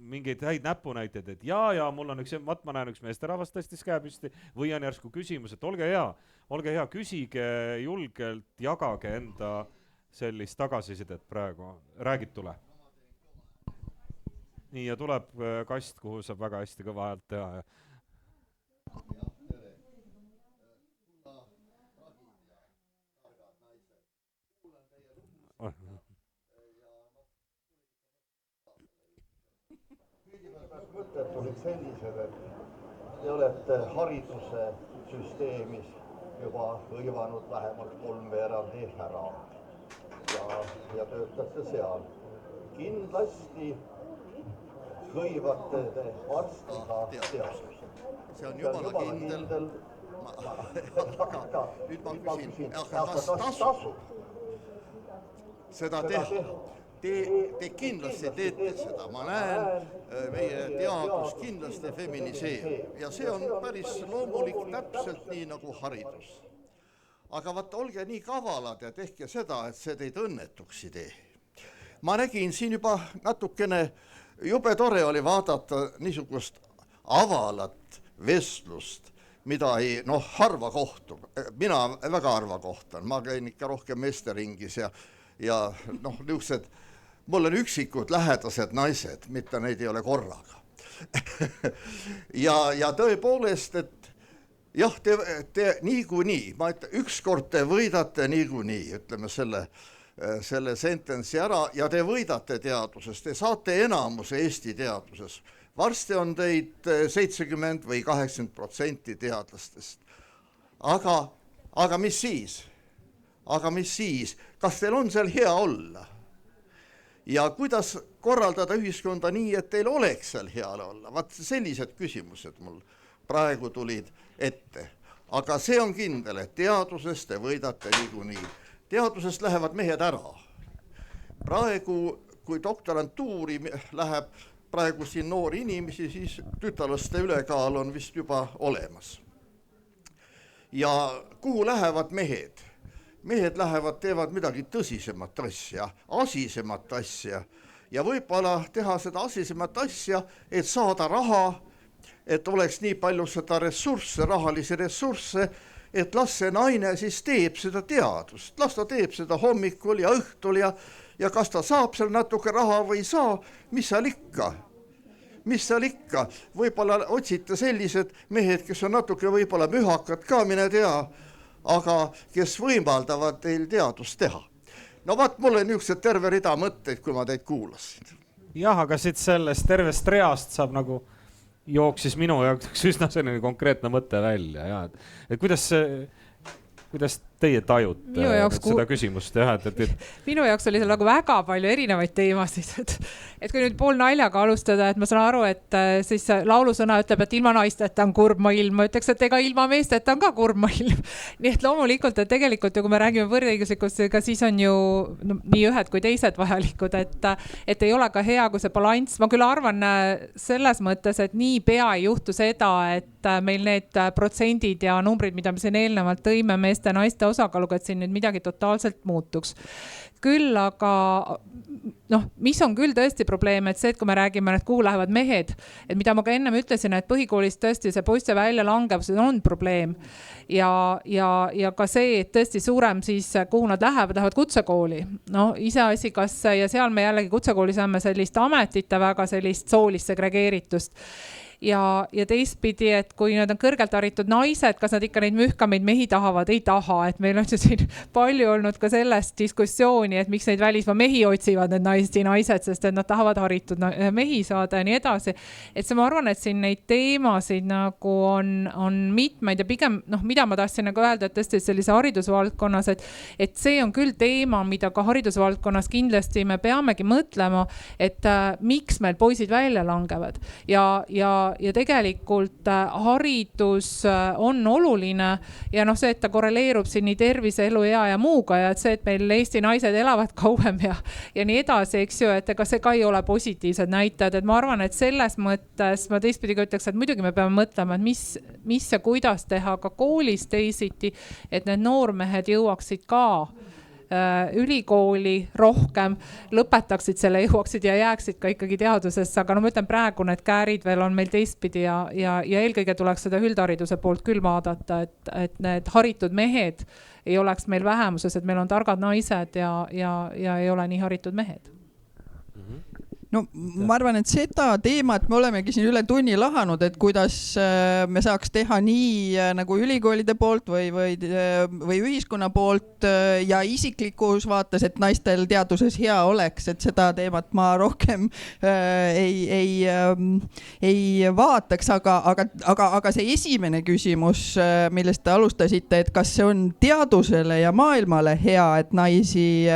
Mingeid häid näpunäiteid, et ja mul on ma näen üks meesterahvas tõstis käe püsti või on järsku küsimus, et olge hea, küsige julgelt, jagage enda sellist tagasisidet praegu, räägid tule. Nii ja tuleb kast, kuhu saab väga hästi kõva häält teha. Mõtted olid sellised, et te olete hariduse süsteemis juba hõivanud vähemalt 3/4 ära ja töötate seal. Kindlasti hõivate te arstiga teaduse. See on jumala kindel. Aga nüüd ma küsin, kas tasub seda teha? Te kindlasti teete seda, ma näen, meie teadus kindlasti feminiseerib ja see on päris loomulik täpselt nii nagu haridus. Aga vaata, olge nii kavalad ja tehke seda, et see teid õnnetuks ei tee. Ma nägin siin juba natukene, jube tore oli vaadata niisugust avalat vestlust, mida harva kohtub. Mina väga harva kohtan, ma käin ikka rohkem meesteringis ja niisugused, mul on üksikud lähedased naised, mitte neid ei ole korraga. ja tõepoolest, et jah, te niikuinii, ma ütlen, ükskord te võidate niikuinii, ütleme selle sentensi ära ja te võidate teaduses, te saate enamuse Eesti teaduses. Varsti on teid 70 või 80% teadlastest. Aga mis siis? Kas teil on seal hea olla? Ja kuidas korraldada ühiskonda nii, et teil oleks seal hea olla? Vaat sellised küsimused mul praegu tulid ette. Aga see on kindel, et teadusest te võidate niikuinii. Teadusest lähevad mehed ära. Praegu, kui doktorantuuri läheb praegu siin noori inimesi, siis tütarlaste ülekaal on vist juba olemas. Ja kuhu lähevad mehed? Mehed lähevad, teevad midagi tõsisemat asja, asisemat asja ja võib-olla teha seda asisemat asja, et saada raha, et oleks nii palju seda ressursse, rahalisi ressursse, et las see naine siis teeb seda teadust. Las ta teeb seda hommikul ja õhtul ja kas ta saab seal natuke raha või ei saa, mis seal ikka? Võib-olla otsite sellised mehed, kes on natuke võib-olla mühakad ka, mine tea, aga kes võimaldavad teil teadust teha. No vaat, mul on niisugused terve rida mõtteid, kui ma teid kuulasin. Jah, aga siit sellest tervest reast saab nagu jooksis minu jaoks üsna selline konkreetne mõte välja. Ja, et kuidas teie tajute seda küsimust? Minu jaoks oli seal nagu väga palju erinevaid teemasid. Et kui nüüd pool naljaga alustada, et ma saan aru, et siis laulusõna ütleb, et ilma naisteta on kurb maailm. Ma ütleks, et ega ilma meesteta on ka kurb maailm. Nii et loomulikult, et tegelikult, kui me räägime võrdõiguslikust, ega siis on ju nii ühed kui teised vajalikud, et ei ole ka hea, kui see balanss. Ma küll arvan selles mõttes, et nii pea ei juhtu seda, et meil need protsendid ja numbrid, mida me siin eelnevalt tõime meeste ja naiste osakaaluga, et siin nüüd midagi totaalselt muutuks. Küll aga, mis on küll tõesti probleem, et see, et kui me räägime, et kuhu lähevad mehed, et mida ma ka ennem ütlesin, et põhikoolis tõesti see poiste välja langevus on probleem. Ja ka see, et tõesti suurem siis, kuhu nad lähevad kutsekooli. Iseasi kas, ja seal me jällegi kutsekooli saame sellist ametite väga sellist soolist segregeeritust. ja teistpidi, et kui nad on kõrgelt haritud naised, kas nad ikka neid mühkamaid mehi tahavad, ei taha, et meil on siin palju olnud ka sellest diskussiooni, et miks neid välismaa mehi otsivad need naised, sest et nad tahavad haritud mehi saada ja nii edasi. Et ma arvan, et siin neid teemasid nagu on mitmeid ja pigem, mida ma tahtsin nagu öelda, et tõesti sellise haridusvaldkonnas, et see on küll teema, mida ka haridusvaldkonnas kindlasti me peamegi mõtlema, et miks meil poisid välja langevad ja tegelikult haridus on oluline ja see, et ta korreleerub siin nii tervise, eluea ja muuga ja et see, et meil Eesti naised elavad kauem ja nii edasi, eks ju, et ega see ka ei ole positiivsed näitajad, et ma arvan, et selles mõttes ma teistpidi ka ütleks, et muidugi me peame mõtlema, et mis ja kuidas teha ka koolis teisiti, et need noormehed jõuaksid ka ülikooli rohkem, lõpetaksid selle, jõuaksid ja jääksid ka ikkagi teadusesse, aga ma ütlen praegu need käärid veel on meil teistpidi ja eelkõige tuleks seda üldhariduse poolt küll vaadata, et need haritud mehed ei oleks meil vähemuses, et meil on targad naised ja ei ole nii haritud mehed. No ma arvan, et seda teemat me olemegi siin üle tunni lahanud, et kuidas me saaks teha nii nagu ülikoolide poolt või ühiskonna poolt ja isiklikus vaates, et naistel teaduses hea oleks, et seda teemat ma rohkem ei vaataks, aga see esimene küsimus, millest te alustasite, et kas see on teadusele ja maailmale hea, et naisi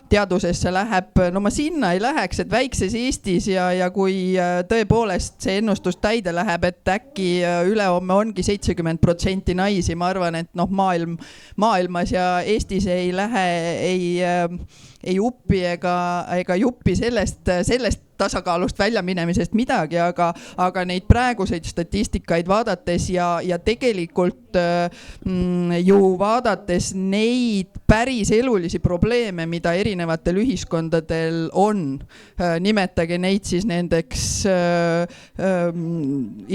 teadusesse läheb, no ma sinna ei läheks, et väikses Eestis ja kui tõepoolest see ennustus täide läheb, et äkki ülehomme ongi 70% naisi, ma arvan, et maailmas ja Eestis ei lähe, ei uppi ega juppi sellest tasakaalust välja minemisest midagi, aga neid praeguseid statistikaid vaadates ja tegelikult ju vaadates neid päris elulisi probleeme, mida erinevatel ühiskondadel on, nimetage neid siis nendeks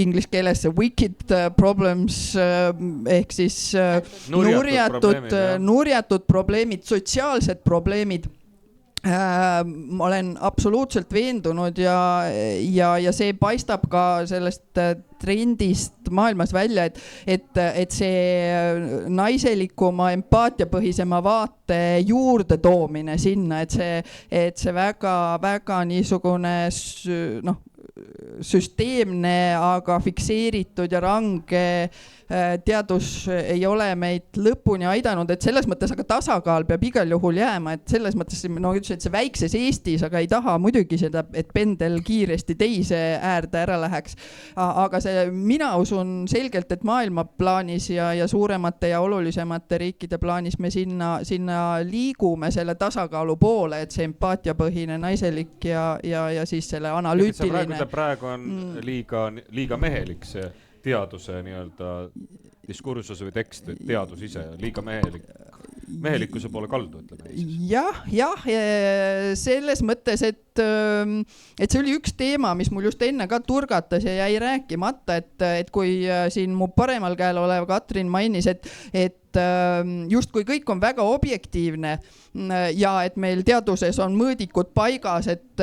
inglise keeles wicked problems ehk siis nurjatud probleemid, sotsiaalsed probleemid. Ma olen absoluutselt veendunud ja see paistab ka sellest trendist maailmas välja, et see naiselikuma, empaatiapõhisema vaate juurde toomine sinna, et see väga niisugune süsteemne, aga fikseeritud ja range teadus ei ole meid lõpuni aidanud, et selles mõttes aga tasakaal peab igal juhul jääma, et selles mõttes ütlesin, et see väikses Eestis, aga ei taha muidugi seda, et pendel kiiresti teise äärde ära läheks, aga mina usun selgelt, et maailma plaanis ja suuremate ja olulisemate riikide plaanis me sinna liigume selle tasakaalu poole, et see empaatiapõhine naiselik ja siis selle analüütiline. Praegu on liiga mehelik see teaduse nii-öelda diskursus või tekst, teadus ise liiga mehelikkuse poole kaldu, ütleme. Jah, selles mõttes, et see oli üks teema, mis mul just enne ka turgatas ja jäi rääkimata, et kui siin mu paremal käel olev Katrin mainis, et justkui kõik on väga objektiivne ja et meil teaduses on mõõdikud paigas, et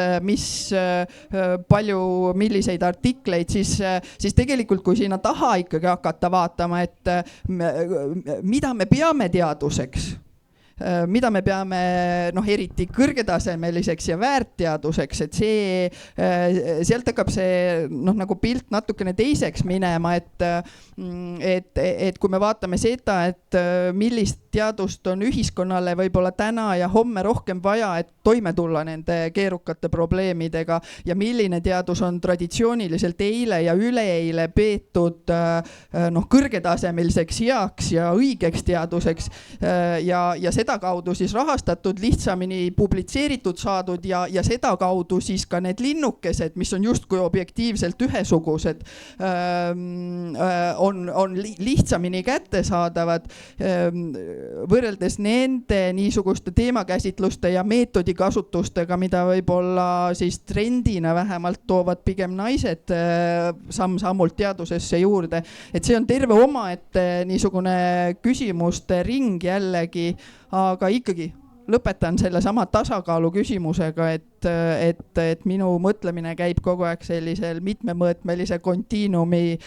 milliseid artikleid, siis tegelikult kui sinna taha ikkagi hakata vaatama, et mida me peame teaduseks, mida me peame eriti kõrgetasemeliseks ja väärtteaduseks, et sealt hakkab see nagu pilt natukene teiseks minema, et kui me vaatame seda, et millist teadust on ühiskonnale võib-olla täna ja homme rohkem vaja, et toime tulla nende keerukate probleemidega ja milline teadus on traditsiooniliselt eile ja üleeile peetud kõrgetasemeliseks heaks ja õigeks teaduseks ja seda kaudu siis rahastatud, lihtsamini publitseeritud saadud ja seda kaudu siis ka need linnukesed, mis on justkui objektiivselt ühesugused, on lihtsamini kättesaadavad võrreldes nende niisuguste teemakäsitluste ja meetodikasutustega, mida võib-olla siis trendina vähemalt toovad pigem naised samm-sammult teadusesse juurde. Et see on terve omaette niisugune küsimuste ring jällegi, aga ikkagi lõpetan selle sama tasakaalu küsimusega, et minu mõtlemine käib kogu aeg sellisel mitmemõõtmelise kontiinumi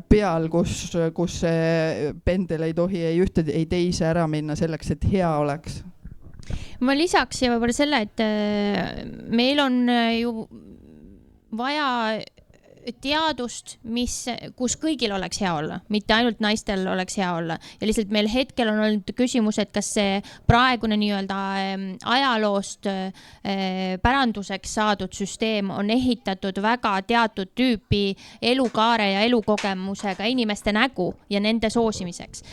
peal, kus see pendel ei tohi ei ühte ei teise ära minna selleks, et hea oleks. Ma lisaks ja võib-olla selle, et meil on ju vaja teadust, kus kõigil oleks hea olla, mitte ainult naistel oleks hea olla. Ja lihtsalt meil hetkel on olnud küsimus, et kas see praegune nii-öelda ajaloost päranduseks saadud süsteem on ehitatud väga teatud tüüpi elukaare ja elukogemusega inimeste nägu ja nende soosimiseks.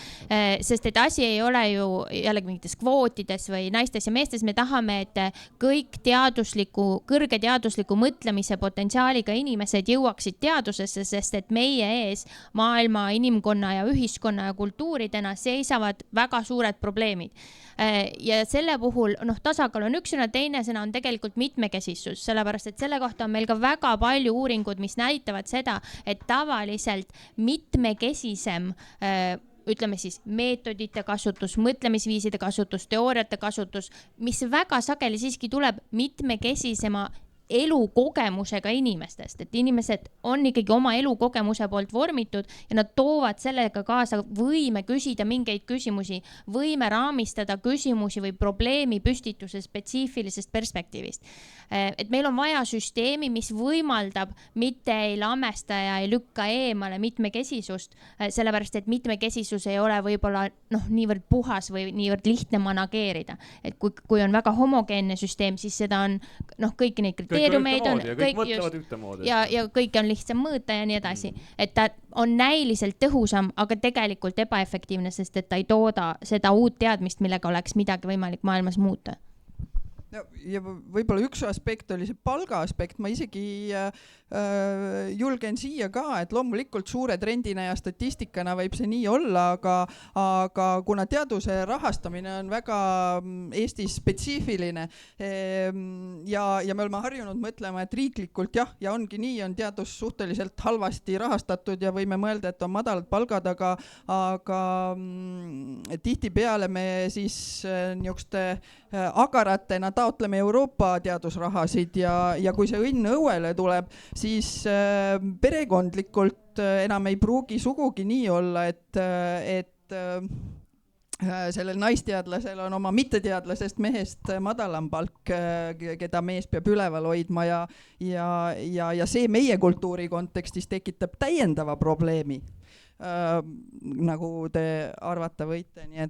Sest et asi ei ole ju jällegi mingites kvootides või naistes ja meestes, me tahame, et kõik kõrge teadusliku mõtlemise potentsiaaliga inimesed jõuaks teadusesse, sest et meie ees maailma, inimkonna ja ühiskonna ja kultuuridena seisavad väga suured probleemid. Ja selle puhul, tasakaal on üks sõna, teine sõna on tegelikult mitmekesisus, sellepärast et selle kohta on meil ka väga palju uuringud, mis näitavad seda, et tavaliselt mitmekesisem ütleme siis meetodite kasutus, mõtlemisviiside kasutus, teooriate kasutus, mis väga sageli siiski tuleb mitmekesisema elukogemusega inimestest, et inimesed on ikkagi oma elukogemuse poolt vormitud ja nad toovad sellega kaasa võime küsida mingeid küsimusi, võime raamistada küsimusi või probleemi püstituse spetsiifilisest perspektiivist. Et meil on vaja süsteemi, mis võimaldab mitte ei lamesta ja ei lükka eemale mitmekesisust, sellepärast et mitmekesisus ei ole võib-olla niivõrd puhas või niivõrd lihtne manageerida. Et kui on väga homogeenne süsteem, siis seda on kõiki neid kriteeriumeid on ja kõik on lihtsam mõõta ja nii edasi. Et ta on näiliselt tõhusam, aga tegelikult ebaefektiivne, sest et ta ei tooda seda uut teadmist, millega oleks midagi võimalik maailmas muuta. Ja võib-olla üks aspekt oli see palga aspekt, ma isegi julgen siia ka, et loomulikult suure trendina ja statistikana võib see nii olla, aga kuna teaduse rahastamine on väga Eestis spetsiifiline ja me oleme harjunud mõtlema, et riiklikult ja ongi nii, on teadus suhteliselt halvasti rahastatud ja võime mõelda, et on madalad palgad, aga tihtipeale me siis niisuguste agaratena taotleme Euroopa teadusrahasid ja kui see õnn õuele tuleb, siis perekondlikult enam ei pruugi sugugi nii olla, et sellel naisteadlasel on oma mitteteadlasest mehest madalam palk, keda mees peab üleval hoidma ja see meie kultuuri kontekstis tekitab täiendava probleemi. Nagu te arvata võite, nii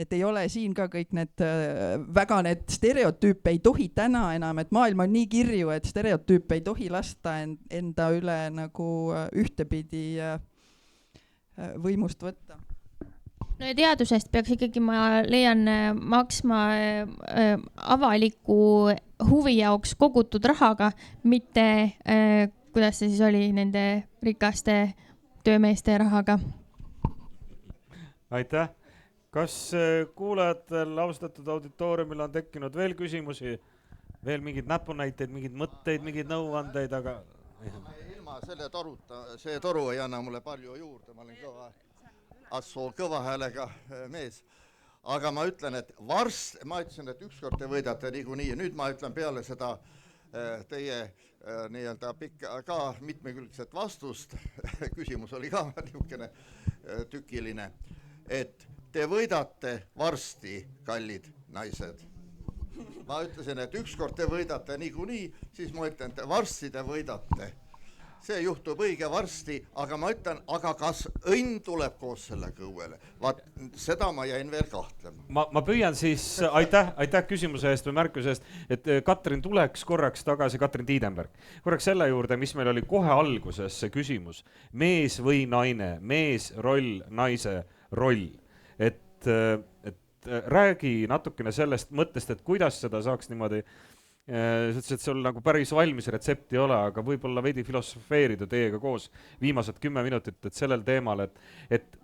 et ei ole siin ka kõik need stereotüüpe ei tohi täna enam, et maailm on nii kirju, et stereotüüpe ei tohi lasta enda üle nagu ühtepidi võimust võtta. No ja teadusest peaks ikkagi, ma leian, maksma avaliku huvi jaoks kogutud rahaga, mitte kuidas see siis oli nende rikaste töömeeste rahaga. Aitäh. Kas kuulajatel, austatud auditooriumil on tekkinud veel küsimusi, veel mingid näpunäiteid, mingid mõtteid, mingid nõuandeid, aga ilma selle see toru ei anna mulle palju juurde, ma olen kõva häälega mees. Aga ma ütlen, et ma ütlesin, et ükskord te võidate niikuinii ja nüüd ma ütlen peale seda teie nii-öelda pikka ka mitmekülgset vastust, küsimus oli ka niisugune tükiline, et te võidate varsti, kallid naised. Ma ütlesin, et ükskord te võidate niikuinii, siis ma ütlen, et varsti te võidate. See juhtub õige varsti, aga ma ütlen, aga kas õnn tuleb koos selle kõuele? Vaat seda ma jäin veel kahtlema. Ma püüan siis, aitäh küsimuse eest või märkuse eest, et Katrin tuleks korraks tagasi, Katrin Tiidenberg, korraks selle juurde, mis meil oli kohe alguses see küsimus. Mees või naine, mees roll, naise roll. Et räägi natukene sellest mõttest, et kuidas seda saaks niimoodi et sul nagu päris valmis retsepti ei ole, aga võib-olla veidi filosofeerida teiega koos viimased 10 minutit, et sellel teemal, et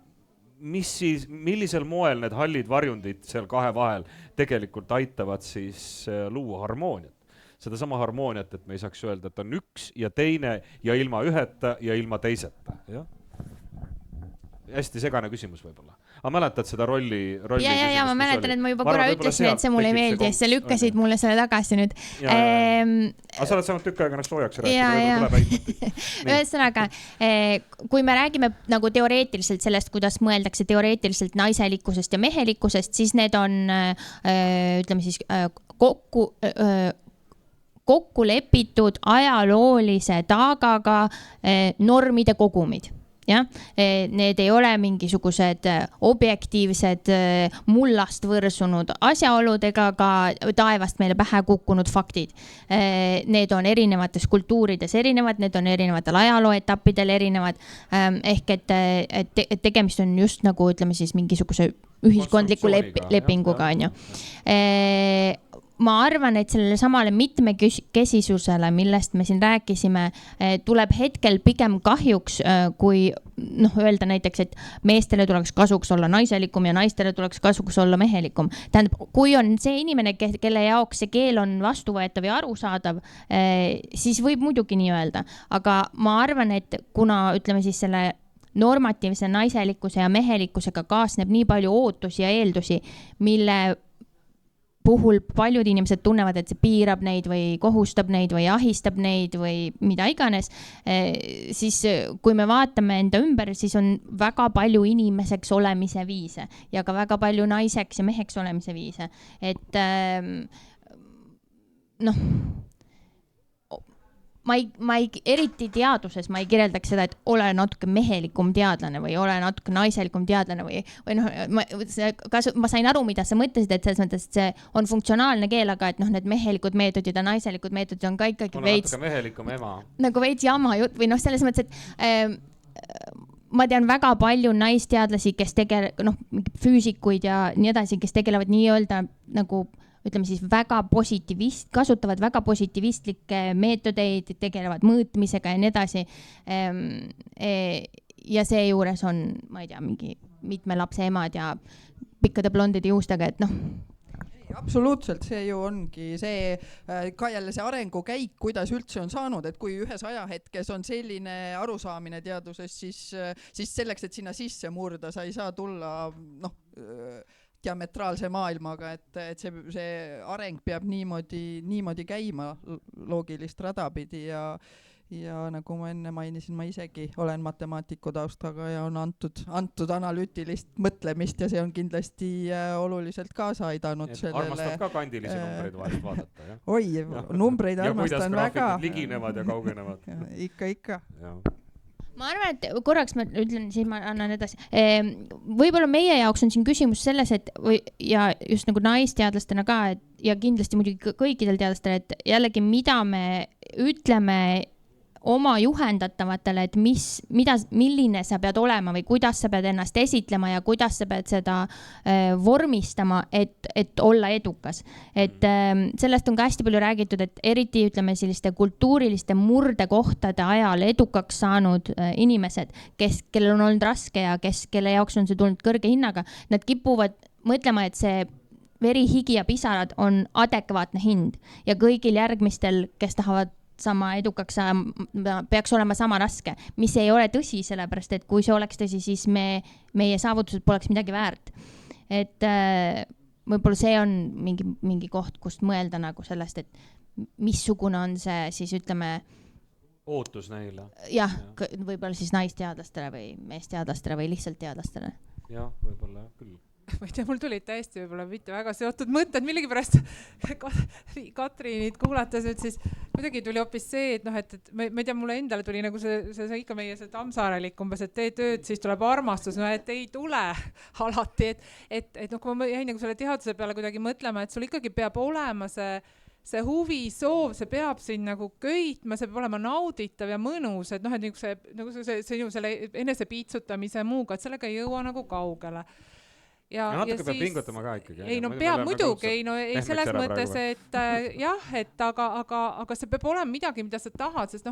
millisel moel need hallid varjundid seal kahe vahel tegelikult aitavad siis luua harmooniat. Seda sama harmooniat, et me ei saaks öelda, et on üks ja teine ja ilma üheta ja ilma teiseta. Ja? Hästi segane küsimus võib-olla. Aga mäletad seda rolli ja ma mäletan, et ma juba korra ütlesin, et see mulle ei meeldi ja sa lükkasid mulle selle tagasi nüüd. Aga sa oled saanud tükk aega ennast hoojaks rääkida. Ühesõnaga, kui me räägime nagu teoreetiliselt sellest, kuidas mõeldakse teoreetiliselt naiselikkusest ja mehelikkusest, siis need on, ütleme siis, kokku lepitud ajaloolise taagaga normide kogumid. Ja? Need ei ole mingisugused objektiivsed mullast võrsunud asjaoludega ka taevast meile pähe kukkunud faktid. Need on erinevates kultuurides erinevad, need on erinevatel ajalooetappidel erinevad, ehk et tegemist on just nagu ütleme siis mingisuguse ühiskondliku lepinguga, on ju. Ma arvan, et sellele samale mitmekesisusele, millest me siin rääkisime, tuleb hetkel pigem kahjuks, kui öelda näiteks, et meestele tuleks kasuks olla naiselikum ja naistele tuleks kasuks olla mehelikum. Tähendab, kui on see inimene, kelle jaoks see keel on vastuvõetav ja arusaadav, siis võib muidugi nii öelda. Aga ma arvan, et kuna ütleme siis selle normatiivse naiselikkuse ja mehelikkusega kaasneb nii palju ootusi ja eeldusi, mille puhul paljud inimesed tunnevad, et see piirab neid või kohustab neid või ahistab neid või mida iganes, siis kui me vaatame enda ümber, siis on väga palju inimeseks olemise viise ja ka väga palju naiseks ja meheks olemise viise. Et ma ei eriti teaduses, ma ei kirjeldaks seda, et ole natuke mehelikum teadlane või ole natuke naiselikum teadlane või ma sain aru, mida sa mõtlesid, et selles mõttes, et see on funktsionaalne keel, aga et need mehelikud meetodid ja naiselikud meetodid on ka ikkagi veits natuke mehelikum ema. Nagu veits jama jutt või selles mõttes, et ma tean väga palju naisteadlasi, kes füüsikuid ja nii edasi, kes tegelevad nii-öelda nagu ütleme siis kasutavad väga positiivistlikke meetodeid, tegelevad mõõtmisega ja nii edasi. Ja see juures on, ma ei tea, mingi mitme lapse emad ja pikkade blondide juustega, et Absoluutselt, see ju ongi see ka jälle see arengukäik, kuidas üldse on saanud, et kui ühes ajahetkes on selline arusaamine teaduses, siis selleks, et sinna sisse murda, sa ei saa tulla diametraalse maailmaga, et see areng peab niimoodi käima loogilist rada pidi ja nagu ma enne mainisin, ma isegi olen matemaatiku taustaga ja on antud analüütilist mõtlemist ja see on kindlasti oluliselt kaasa aidanud sellele. Armastab ka kandilisi numbreid vahest vaadata, jah? Oi, numbreid armastan väga. Ja kuidas graafikud liginevad ja kaugenevad. Ikka. Ma arvan, et korraks ma ütlen, siis ma annan edasi. Võib-olla meie jaoks on siin küsimus selles, ja just nagu naisteadlastena ka, ja kindlasti muidugi kõikidel teadlastel, et jällegi mida me ütleme oma juhendatavatele, et milline sa pead olema või kuidas sa pead ennast esitlema ja kuidas sa pead seda vormistama, et olla edukas. Et sellest on ka hästi palju räägitud, et eriti ütleme selliste kultuuriliste murdekohtade ajal edukaks saanud inimesed, kellel on olnud raske ja kelle jaoks on see tulnud kõrge hinnaga, nad kipuvad mõtlema, et see veri, higi ja pisarad on adekvaatne hind ja kõigil järgmistel, kes tahavad sama edukaks peaks olema sama raske, mis ei ole tõsi, sellepärast, et kui see oleks tõsi, siis meie saavutused poleks midagi väärt. Et võib-olla see on mingi koht, kust mõelda nagu sellest, et missugune on see siis ütleme ootus neile. Jah, võib-olla siis naisteadlastele või meesteadlastele või lihtsalt teadlastele. Jah, võib-olla küll. Ma ei tea, mul tulid täiesti võib-olla mitte väga seotud mõtted, millegipärast Katrinit kuulates, et siis kuidagi tuli hoopis see, et ma ei tea, mulle endale tuli nagu see ikka meie see Tammsaarelik umbes, et tee tööd, siis tuleb armastus, et ei tule alati, et kui ma jäin nagu selle teaduse peale kuidagi mõtlema, et sul ikkagi peab olema see huvi, soov, see peab siin nagu köitma, see peab olema nauditav ja mõnus, et see selle enese piitsutamise muuga, et sellega ei jõua nagu kaugele. natuke peab pingutama ka ikkagi. Ei, no peab muidugi, ei selles mõttes, et jah, et aga see peab olema midagi, mida sa tahad, sest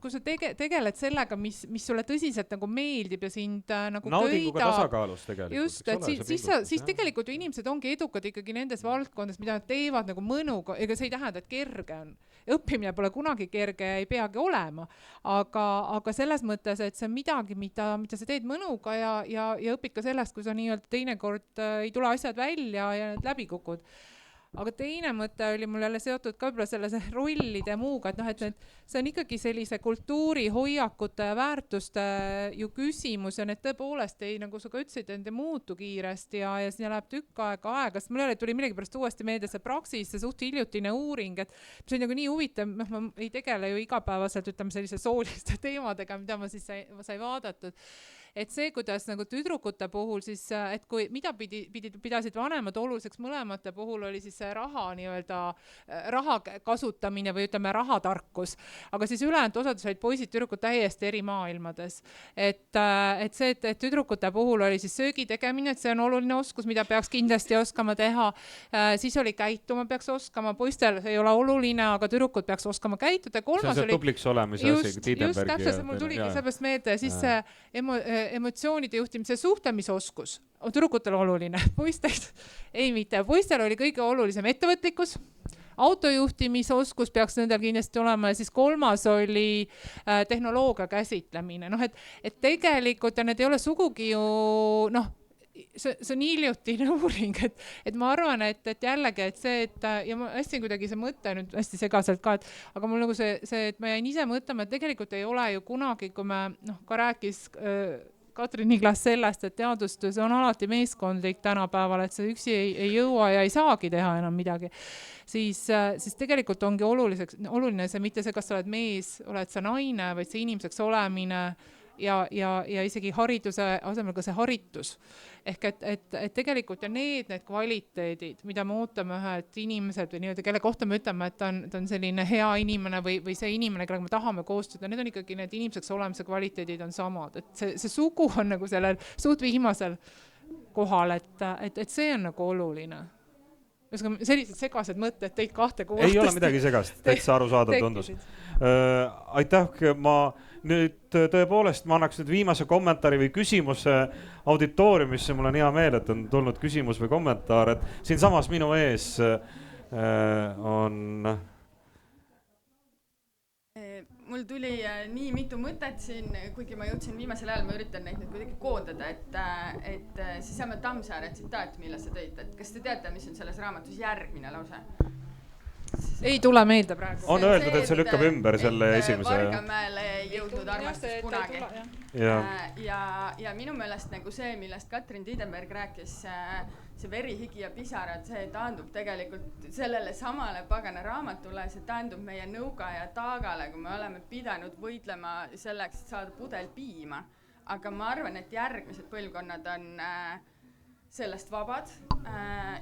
kui sa tegeled sellega, mis sulle tõsiselt nagu meeldib ja sind nagu naudinguga tasakaalus tegelikult. Just, et siis tegelikult ju inimesed ongi edukad ikkagi nendes valdkondades, mida nad teevad nagu mõnuga, ega see ei tähenda, et kerge on. Õppimine pole kunagi kerge, ei peagi olema, aga selles mõttes, et see on midagi, mida sa teed mõnuga ja õpid ka sellest, kui sa nii-öelda teinekord ei tule asjad välja ja need läbi kukud. Aga teine mõte oli mul jälle seotud ka võib-olla selle rollide muuga, et see on ikkagi sellise kultuuri, hoiakute ja väärtuste ju küsimus ja need tõepoolest ei, nagu sa ka ütlesid, need ei muutu kiiresti ja sinna läheb tükk aega. Sest mul tuli millegi pärast uuesti meelde see Praxis, see suht hiljutine uuring, et see on nagu nii huvitav, ma ei tegele ju igapäevaselt, ütleme sellise sooliste teemadega, mida ma siis sai vaadatud. Et see, kuidas nagu tüdrukute puhul siis, et kui mida pidasid vanemad oluliseks mõlemate puhul oli siis see raha kasutamine või ütleme rahatarkus, aga siis ülejäänud osad said poisid tüdrukud täiesti eri maailmades. Et see, et tüdrukute puhul oli siis söögi tegemine, et see on oluline oskus, mida peaks kindlasti oskama teha. Siis oli käituma peaks oskama, poistel ei ole oluline, aga tüdrukud peaks oskama käituda. See on see tubliks olemise asi, just täpselt, mul tuligi seepärast meelde, siis emotsioonide juhtimise suhtlemisoskus on tüdrukutel oluline, poistel ei mitte. Poistel oli kõige olulisem ettevõtlikkus, autojuhtimisoskus peaks nendel kindlasti olema ja siis 3. oli tehnoloogia käsitlemine. Et tegelikult ja need ei ole sugugi ju, see on hiljutine uuring, et ma arvan, et jällegi, et see, ja ma hästi kuidagi see mõte nüüd hästi segaselt ka, aga mul nagu see, et ma jäin ise mõtlema, et tegelikult ei ole ju kunagi, kui me ka rääkis Katrin Niglas sellest, et teadustus on alati meeskondlik tänapäeval, et see üksi ei jõua ja ei saagi teha enam midagi, siis tegelikult ongi oluline see mitte see, kas sa oled mees, oled sa naine, vaid see inimeseks olemine ja isegi hariduse asemel ka see haritus. Ehk et tegelikult ja need kvaliteedid, mida me ootame ühed inimesed või nii-öelda, kelle kohta me ütleme, et ta on selline hea inimene või see inimene, kellega me tahame koostööda, need on ikkagi need inimeseks olemise kvaliteedid on samad. Et see sugu on nagu sellel suht viimasel kohal, et see on nagu oluline. Sellised segased mõtted teid kahte kuulata. Ei ole midagi segast, täitsa aru saada tundus. Aitäh, ma nüüd tõepoolest ma annaks nüüd viimase kommentaari või küsimuse auditooriumisse, mul on hea meel, et on tulnud küsimus või kommentaar, et siin samas minu ees on... Mul tuli nii mitu mõtet siin, kuigi ma jõudsin viimasel ajal, ma üritan neid kuidagi koondada, et seesama Tammsaare tsitaat, mille sa tõid, et kas te teate, mis on selles raamatus järgmine lause? Ei tule meelde praegu. On öeldud, et see lükkab ümber selle esimese... Vargamäele ei jõudnud armastus kunagi. Ja minu meelest nagu see, millest Katrin Tiidenberg rääkis, see veri, higi ja pisarad, see taandub tegelikult sellele samale pagana raamatule, see taandub meie nõuga ja taagale, kui me oleme pidanud võidlema selleks, et saada pudel piima. Aga ma arvan, et järgmised põlvkonnad on sellest vabad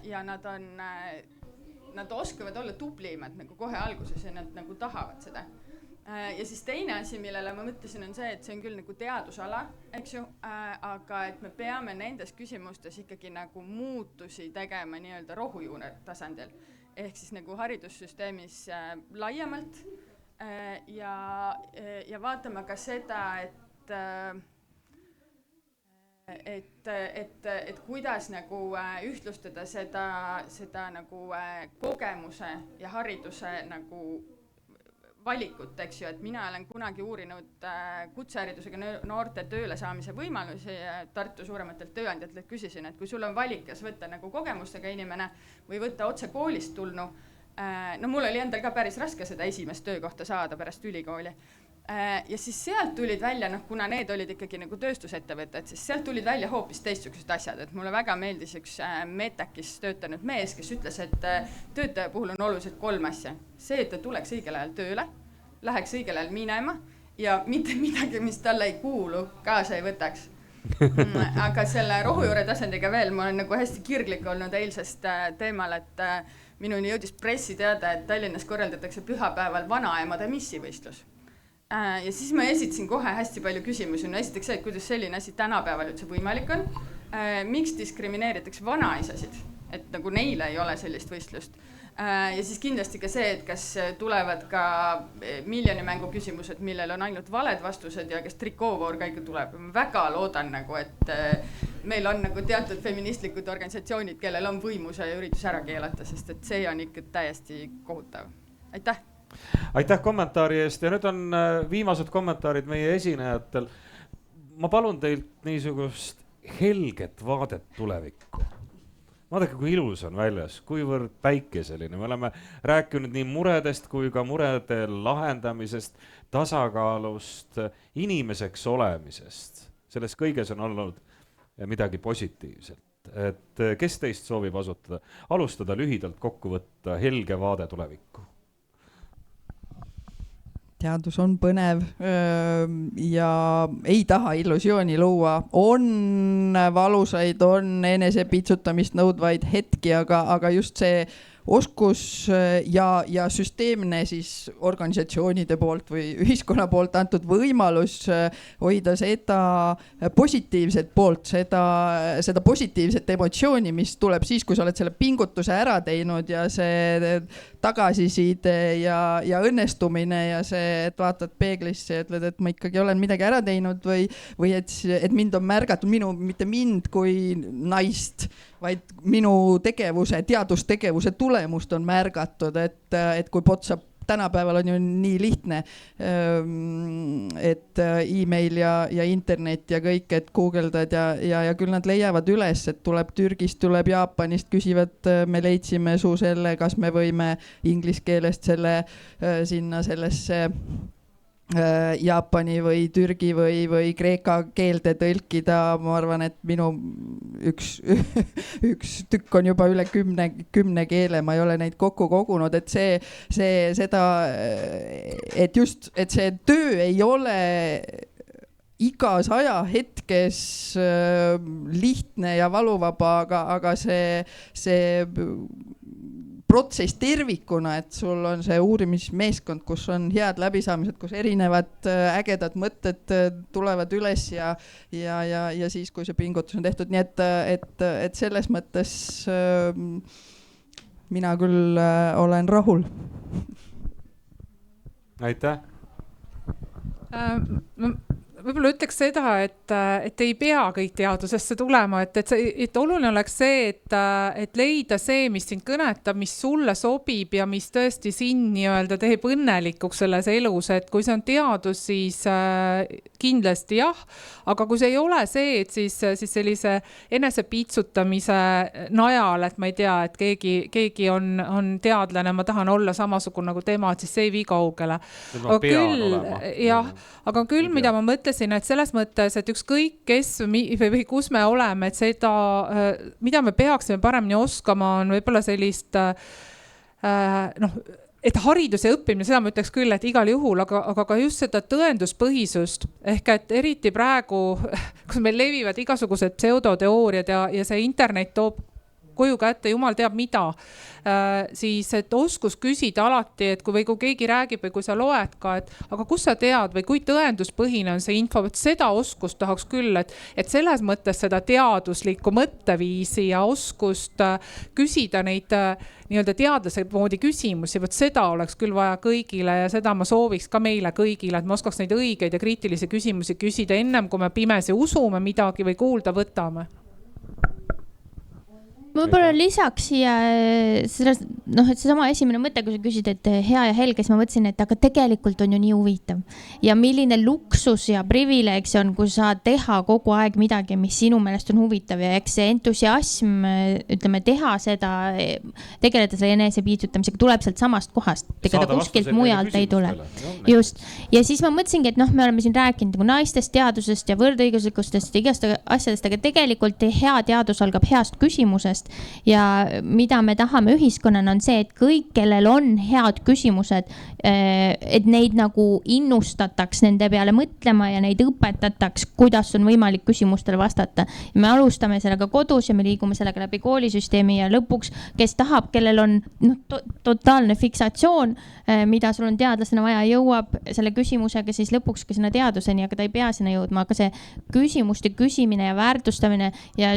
ja nad oskavad olla tublimad nagu kohe alguses ja nad nagu tahavad seda. Ja siis teine asi, millele ma mõtlesin, on see, et see on küll nagu teadusala, eks ju, aga et me peame nendes küsimustes ikkagi nagu muutusi tegema nii-öelda rohujuune tasandil. Ehk siis nagu haridussüsteemis laiemalt ja vaatama ka seda, et kuidas nagu ühtlustada seda nagu kogemuse ja hariduse nagu valikut, eks ju, et mina olen kunagi uurinud kutseharidusega noorte tööle saamise võimalusi Tartu suurematelt tööandjatelt, küsisin, et kui sul on valik, kas võtta nagu kogemustega inimene või võtta otse koolist tulnu, mul oli endal ka päris raske seda esimest töökohta saada pärast ülikooli. Ja siis sealt tulid välja, kuna need olid ikkagi nagu tööstusettevõtted, siis sealt tulid välja hoopis teistsugused asjad, et mulle väga meeldis üks Metakis töötanud mees, kes ütles, et töötaja puhul on oluliselt 3 asja. See, et ta tuleks õigel ajal tööle, läheks õigel ajal minema ja mitte midagi, mis talle ei kuulu, kaasa ei võtaks. Aga selle rohujuure tasandiga veel, ma olen nagu hästi kirglik olnud eilsest teemal, et minuni jõudis pressiteade, et Tallinnas korraldatakse pühapäeval vanaemade missivõistlus. Ja siis ma esitasin kohe hästi palju küsimusi. No esiteks see, et kuidas selline asi tänapäeval üldse võimalik on. miks diskrimineeritakse vanaisasid, et nagu neile ei ole sellist võistlust. Ja siis kindlasti ka see, et kas tulevad ka miljonimängu küsimused, millel on ainult valed vastused ja kas trikoovoor ka ikka tuleb. Ma väga loodan nagu, et meil on nagu teatud feministlikud organisatsioonid, kellel on võimuse ja üritus ära keelata, sest et see on ikka täiesti kohutav. Aitäh! Aitäh kommentaari eest ja nüüd on viimased kommentaarid meie esinejatel. Ma palun teilt niisugust helget vaadet tulevikku. Vaadake, kui ilus on väljas, kuivõrd päikeseline. Me oleme rääkinud nii muredest kui ka murede lahendamisest, tasakaalust, inimeseks olemisest. Selles kõiges on olnud midagi positiivselt. Et kes teist soovib alustada lühidalt kokku võtta helge vaade tulevikku? Teadus on põnev ja ei taha illusiooni luua. On valusaid, on enese pitsutamist nõudvaid hetki, aga just see oskus ja süsteemne siis organisatsioonide poolt või ühiskonna poolt antud võimalus hoida seda positiivset poolt, seda positiivset emotsiooni, mis tuleb siis, kui sa oled selle pingutuse ära teinud ja see tagasiside ja õnnestumine ja see, et vaatad peeglisse ja ütled, et ma ikkagi olen midagi ära teinud või et mind on märgatud, mitte mind kui naist, vaid minu teadustegevuse tulemust on märgatud, et kui WhatsApp tänapäeval on ju nii lihtne, et email ja internet ja kõik, et guugeldad ja küll nad leiavad üles, et tuleb Türgist, tuleb Jaapanist, küsivad, me leidsime su selle, kas me võime inglise keelest selle sinna sellesse Jaapani või Türgi või Kreeka keelde tõlkida. Ma arvan, et minu üks tükk on juba üle 10 keele, ma ei ole neid kokku kogunud, et seda, et just, et see töö ei ole igas ajahetkes lihtne ja valuvaba, aga see protsess tervikuna, et sul on see uurimismeeskond, kus on head läbisaamised, kus erinevad ägedad mõtted tulevad üles ja siis, kui see pingutus on tehtud. Nii et selles mõttes mina küll olen rahul. Aitäh! Võib-olla ütleks seda, et ei pea kõik teadusesse tulema, et oluline oleks see, et leida see, mis sind kõnetab, mis sulle sobib ja mis tõesti sind nii-öelda teeb õnnelikuks selles elus, et kui see on teadus, siis kindlasti jah, aga kui see ei ole see, et siis sellise enese piitsutamise najal, et ma ei tea, et keegi on teadlane, ma tahan olla samasugune nagu tema, et siis see ei vii kaugele. Aga küll, mida ma mõtlesin, et selles mõttes, et ükskõik kes või kus me oleme, et seda, mida me peaksime paremini oskama, on võib-olla sellist, et hariduse õppimine, seda ma ütleks küll, et igal juhul, aga ka just seda tõenduspõhisust, ehk et eriti praegu, kus meil levivad igasugused pseudoteooriad ja see internet toob koju kätte, jumal teab mida, siis et oskus küsida alati, et kui keegi räägib või kui sa loed ka, et aga kus sa tead või kui tõenduspõhine on see info, et seda oskust tahaks küll, et selles mõttes seda teaduslikku mõtteviisi ja oskust küsida neid nii-öelda teadlase moodi küsimusi, võt seda oleks küll vaja kõigile ja seda ma sooviks ka meile kõigile, et ma oskaks neid õigeid ja kriitilisi küsimusi küsida ennem, kui me pimesi usume midagi või kuulda võtame. Võib-olla lisaks siia selles, et seesama esimene mõte, kui sa küsid, et hea ja helge, siis ma mõtlesin, et aga tegelikult on ju nii huvitav. Ja milline luksus ja privileeg see on, kui sa teha kogu aeg midagi, mis sinu meelest on huvitav ja eks see entusiasm, ütleme, teha seda, tegeleda selle enese piitsutamisega tuleb sealt samast kohast. Tegeleda kuskilt mujalt ei tule. Just. Ja siis ma mõtlesingi, et me oleme siin rääkinud naistest, teadusest ja võrdõiguslikustest ja igast asjadest, aga tegelikult hea teadus algab heast küsimusest. Ja mida me tahame ühiskonnana on see, et kõik, kellel on head küsimused, et neid nagu innustataks nende peale mõtlema ja neid õpetataks, kuidas on võimalik küsimustele vastata. Me alustame sellega kodus ja me liigume sellega läbi koolisüsteemi ja lõpuks, kes tahab, kellel on totaalne fiksatsioon, mida sul on teadlasena vaja, jõuab selle küsimusega siis lõpuks ka sinna teaduseni, aga ta ei pea sinna jõudma, aga see küsimuste küsimine ja väärtustamine ja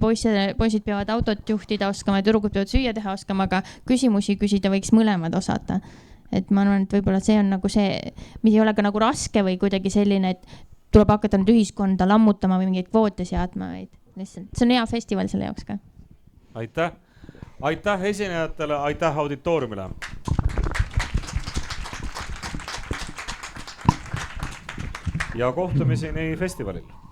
poisid peavad autot juhtida oskama ja tüdrukud peavad süüa teha oskama, aga küsimusi küsida võiks mõlemad osata. Et ma arvan, et võib-olla see on nagu see, mis ei ole ka nagu raske või kuidagi selline, et tuleb hakata nüüd ühiskonda lammutama või mingeid kvoote seadma, vaid lihtsalt see on hea festival selle jaoks ka. Aitäh esinejatele, aitäh auditooriumile. Ja kohtumiseni festivalil.